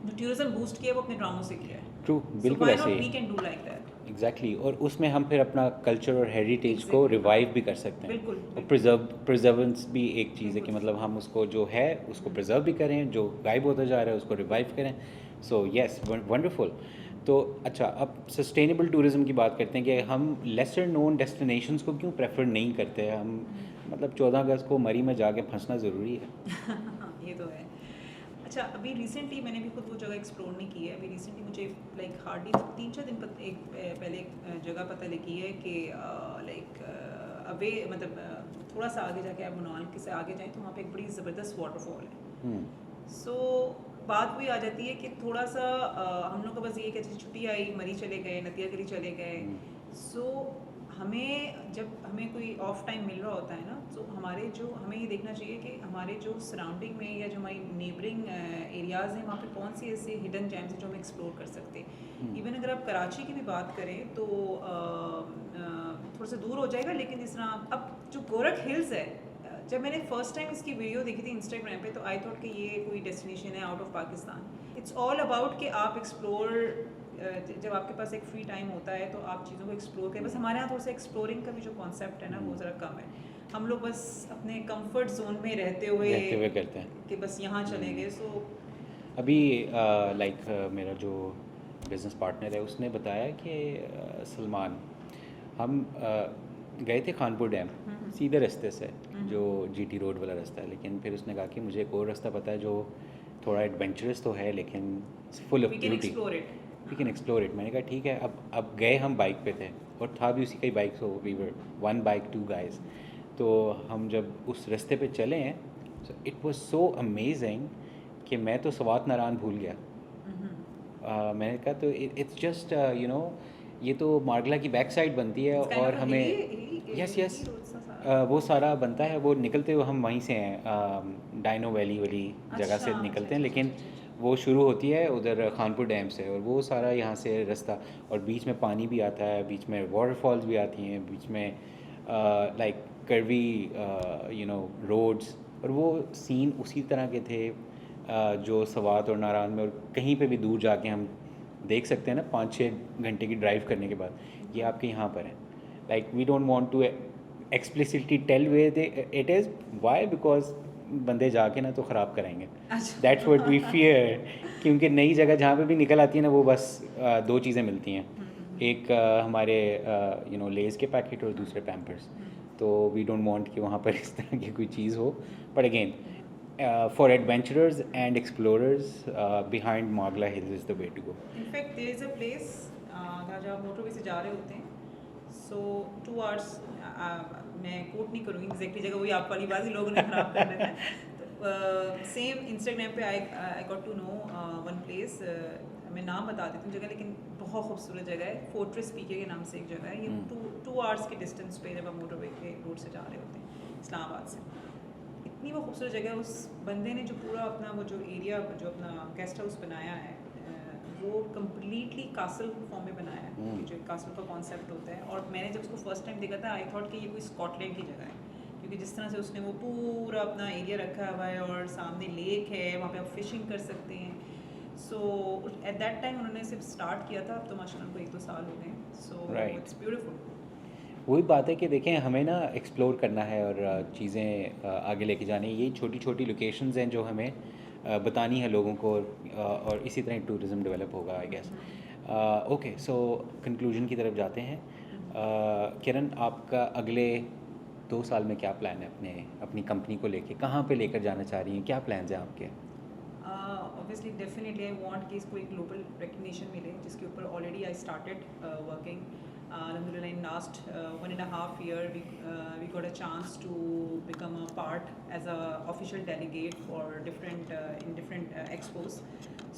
जो टूरिज्म बूस्ट किया वो अपने ड्रामों से किया है। ट्रू, बिल्कुल ऐसे ही। We can do like that. Exactly, और उसमें हम फिर अपना कल्चर और हेरिटेज को रिवाइव भी कर सकते हैं। बिल्कुल, और प्रिजर्वेंस भी एक चीज़ है कि मतलब हम उसको जो है उसको प्रिजर्व भी करें, जो गायब होता जा रहा है उसको रिवाइव करें। So yes, wonderful. तो अच्छा, अब सस्टेनेबल टूरिज़्म की बात करते हैं कि हम लेसर नोन डेस्टिनेशंस को क्यों प्रेफर नहीं करते हैं हम? मतलब 14 अगस्त को मरी में जाके फंसना ज़रूरी है? ये तो है। अच्छा, अभी रिसेंटली मैंने भी खुद वो जगह एक्सप्लोर नहीं की है। अभी रिसेंटली मुझे लाइक हार्डली 3-4 दिन पहले एक जगह पता लगी है कि लाइक अवे मतलब थोड़ा सा आगे जाके आप मनाल के से आगे जाएं तो वहाँ पे एक बड़ी ज़बरदस्त वाटरफॉल है। सो बात वही आ जाती है कि थोड़ा सा हम लोग का बस ये कि अच्छी छुट्टी आई, मरी चले गए, नदिया गरी चले गए। सो हमें जब हमें कोई ऑफ टाइम मिल रहा होता है ना, तो हमें ये देखना चाहिए कि हमारे जो सराउंडिंग में या जो हमारी नेबरिंग एरियाज़ हैं, वहाँ पे कौन से ऐसे हिडन जेम्स हैं जो हम एक्सप्लोर कर सकते हैं। इवन अगर आप कराची की भी बात करें तो थोड़ा सा दूर हो जाएगा, लेकिन जिस तरह अब जो गोरख हिल्स है, जब मैंने फर्स्ट टाइम इसकी वीडियो देखी थी इंस्टाग्राम पे, तो आई थॉट कि ये कोई डेस्टिनेशन है out of Pakistan. It's all about कि आप एक्सप्लोर, जब आपके पास एक फ्री टाइम होता है तो आप चीज़ों को एक्सप्लोर करें। बस हमारे यहाँ थोड़ा सा एक्सप्लोरिंग का भी जो कॉन्सेप्ट है ना, वो ज़रा कम है। हम लोग बस अपने कंफर्ट जोन में रहते हुए करते हैं कि बस यहाँ चले गए। सो अभी लाइक मेरा जो बिज़नेस पार्टनर है उसने बताया कि सलमान, हम गए थे खानपुर डैम सीधे रास्ते से, जो जीटी रोड वाला रास्ता है, लेकिन फिर उसने कहा कि मुझे एक और रास्ता पता है जो थोड़ा एडवेंचरस तो है लेकिन full of we can beauty, explore it. We can explore it. मैंने कहा ठीक है। अब गए हम बाइक पे थे और था भी उसी का ही bike, so we were one bike two guys. तो हम जब उस रास्ते पे चले हैं, so it was so amazing कि मैं तो सवात नारायण भूल गया। मैंने कहा तो इट्स जस्ट यू नो, ये तो मार्गला की बैक साइड बनती है और हमें यस यस वो सारा बनता है। वो निकलते हुए हम वहीं से हैं, डाइनो वैली वाली जगह से निकलते हैं, लेकिन वो शुरू होती है उधर खानपुर डैम से, और वो सारा यहाँ से रास्ता, और बीच में पानी भी आता है, बीच में वाटरफॉल्स भी आती हैं, बीच में like curvy you know roads, और वो सीन उसी तरह के थे जो सवात और नारायण में, और कहीं पे भी दूर जाके हम देख सकते हैं ना 5-6 घंटे की ड्राइव करने के बाद, ये आपके यहाँ पर है। Like we don't want to explicitly tell way it is, why because बंदे जाके ना तो ख़राब कराएंगे। दैट्स व्हाट वी फियर, क्योंकि नई जगह जहाँ पे भी निकल आती है ना, वो बस दो चीज़ें मिलती हैं, एक हमारे यू नो लेज़ के पैकेट और दूसरे पैम्पर्स। तो वी डोंट वांट कि वहाँ पर इस तरह की कोई चीज़ हो। But again for adventurers and explorers, behind Magla Hills is the way to go. In fact, there is a place जब आप मोटरवे से जा रहे होते हैं, सो 2 आवर्स, मैं कोट नहीं करूँगी एग्जैक्टली जगह, वही आप वाली बात ही लोगों ने ख़राब कर देना है। सेम इंस्टाग्राम पे I got to know one place, मैं नाम बता देती हूँ जगह, लेकिन बहुत खूबसूरत जगह है। फोर्ट्रेस पीके के नाम से एक जगह है। ये 2 आवर्स के डिस्टेंस पे जब आप मोटरवे के रोड से जा रहे होते हैं इस्लामाबाद से, इतनी वो खूबसूरत जगह है। उस बंदे ने जो पूरा अपना वो जो एरिया, जो अपना गेस्ट हाउस बनाया है, वो कम्प्लीटली कासल फॉर्म में बनाया है, कि जो कासल का कॉन्सेप्ट होता है। और मैंने जब उसको फर्स्ट टाइम देखा था, आई थॉट कि ये कोई स्कॉटलैंड की जगह है, क्योंकि जिस तरह से उसने वो पूरा अपना एरिया रखा हुआ है, और सामने लेक है, वहाँ पे आप फिशिंग कर सकते हैं। सो एट दैट टाइम उन्होंने सिर्फ स्टार्ट किया था, अब तो माशाल्लाह उनको 1-2 साल हो गए। So it's beautiful. वही बात है कि देखें, हमें ना एक्सप्लोर करना है और चीज़ें आगे लेके जानी है। यही छोटी छोटी लोकेशंस हैं जो हमें बतानी है लोगों को, और इसी तरह टूरिज़्म डेवलप होगा I guess. Okay, so conclusion की तरफ जाते हैं। किरण, आपका अगले 2 साल में क्या प्लान है अपनी कंपनी को लेके? कहाँ पे लेकर जाना चाह रही हैं? क्या प्लान्स हैं आपके? ऑब्वियसली डेफिनेटली आई वांट कि इसको एक ग्लोबल रिकग्निशन मिले, जिसके ऊपर already I started working. Alhamdulillah, in last 1.5 years, we got a chance to become a part as a official delegate for different expos.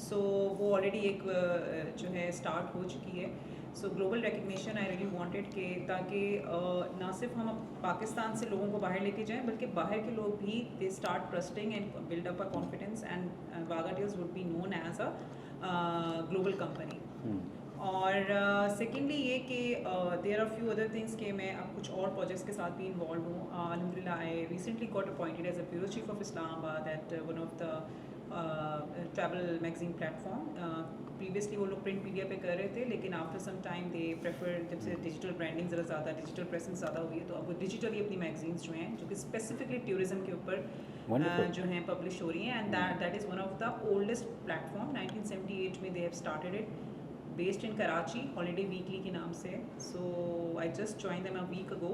So वो already एक जो है start हो चुकी है। So global recognition I really wanted कि ताकि ना सिर्फ हम पाकिस्तान से लोगों को बाहर लेके जाएं, बल्कि बाहर के लोग भी they start trusting and build up a confidence, and Vaga Deals would be known as a global company. और सेकेंडली ये कि there are few other things कि मैं अब कुछ और प्रोजेक्ट्स के साथ भी इन्वॉल्व हूँ। अल्हम्दुलिल्लाह I recently got appointed as a bureau chief of Islamabad at one of the travel magazine platform. Previously वो लोग प्रिंट मीडिया पे कर रहे थे, लेकिन after some time they prefer, जब से डिजिटल ब्रांडिंग ज़रा ज़्यादा, डिजिटल प्रेजेंस ज़्यादा हुई है, तो अब वो डिजिटली अपनी मैगजीन्स जो हैं, जो कि स्पेसिफिकली टूरिज़्म के ऊपर जो हैं पब्लिश हो रही हैं, and that is one of the oldest platform. 1978 में they have started it, based in Karachi, Holiday Weekly के नाम से। So I just joined them a week ago.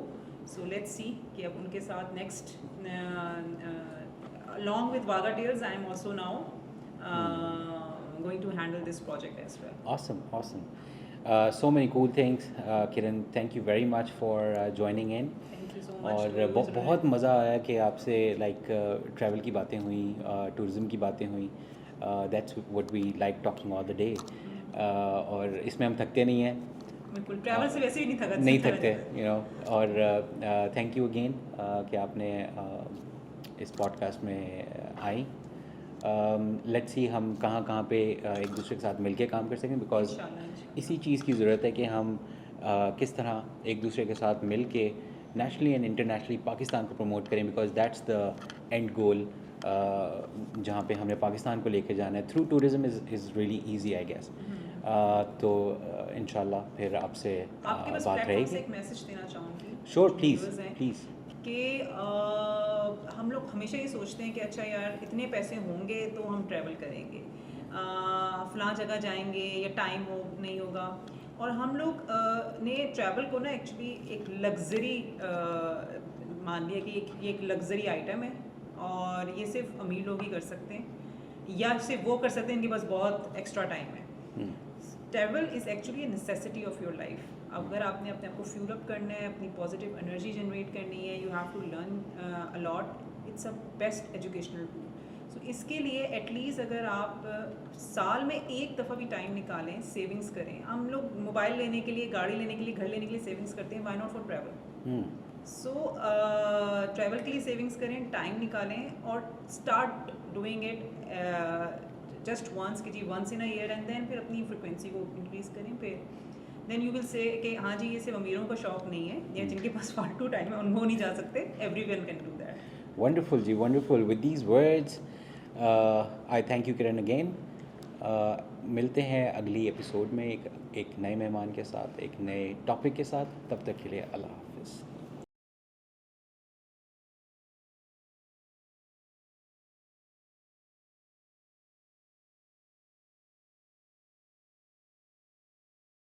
So let's see कि अब उनके साथ next along with Vaga Tales, I am also now going to handle this project as well. Awesome. So many cool things. Kiran, thank you very much for joining in. Thank you so much. और बहुत मज़ा आया कि आपसे like travel की बातें हुई, tourism की बातें हुई। That's what we like talking all the day, और इसमें हम थकते नहीं हैं, बिल्कुल ट्रैवल से वैसे भी नहीं थका नहीं थका थकते, जाता। You know. और थैंक यू अगेन कि आपने इस पॉडकास्ट में आई। लेट्स सी हम कहाँ कहाँ पे एक दूसरे के साथ मिलके काम कर सकें, बिकॉज इंशाल्लाह इंशाल्लाह। इसी चीज़ की ज़रूरत है कि हम किस तरह एक दूसरे के साथ मिल के नेशनली एंड इंटरनेशनली पाकिस्तान को प्रमोट करें, because that's the end goal, जहाँ पे हमने पाकिस्तान को लेके जाना है through tourism is really easy I guess. तो इंशाल्लाह फिर आपसे आपके बस बात प्लेटफॉर्म से रहेगी। एक मैसेज देना चाहूँगी श्योर, जो प्लीज़ व्यूअर्स हैं प्लीज़। कि हम लोग हमेशा ये सोचते हैं कि अच्छा यार इतने पैसे होंगे तो हम ट्रैवल करेंगे, फ़लाँ जगह जाएंगे या टाइम हो नहीं होगा, और हम लोग ने ट्रैवल को ना एक्चुअली एक लग्जरी मान लिया कि ये एक लग्जरी आइटम है और ये सिर्फ अमीर लोग ही कर सकते हैं या सिर्फ वो कर सकते हैं इनके पास बहुत एक्स्ट्रा टाइम है। Travel is actually a necessity of your life. अगर आपने अपने आप को फ्यूल अप करना है, अपनी पॉजिटिव एनर्जी जनरेट करनी है, you have to learn a lot, it's a best educational tool. So इसके लिए एटलीस्ट अगर आप साल में एक दफ़ा भी टाइम निकालें, सेविंग्स करें। हम लोग मोबाइल लेने के लिए, गाड़ी लेने के लिए, घर लेने के लिए सेविंग्स करते हैं, why not for travel. So travel के लिए सेविंग्स करें, टाइम निकालें और start doing it just once, कि जी once in a year, and then फिर अपनी फ्रिक्वेंसी को इंक्रीज़ करें। फिर देन यू विल से कि हाँ जी ये सिर्फ अमीरों का शौक नहीं है, या जिनके पास फालतू टाइम है वो नहीं जा सकते, everyone can do that. Wonderful जी, wonderful. With these words I thank you Kiran again. मिलते हैं अगली एपिसोड में एक नए मेहमान के साथ, एक नए टॉपिक के साथ। तब तक के लिए अल्लाह हाफ़िज़।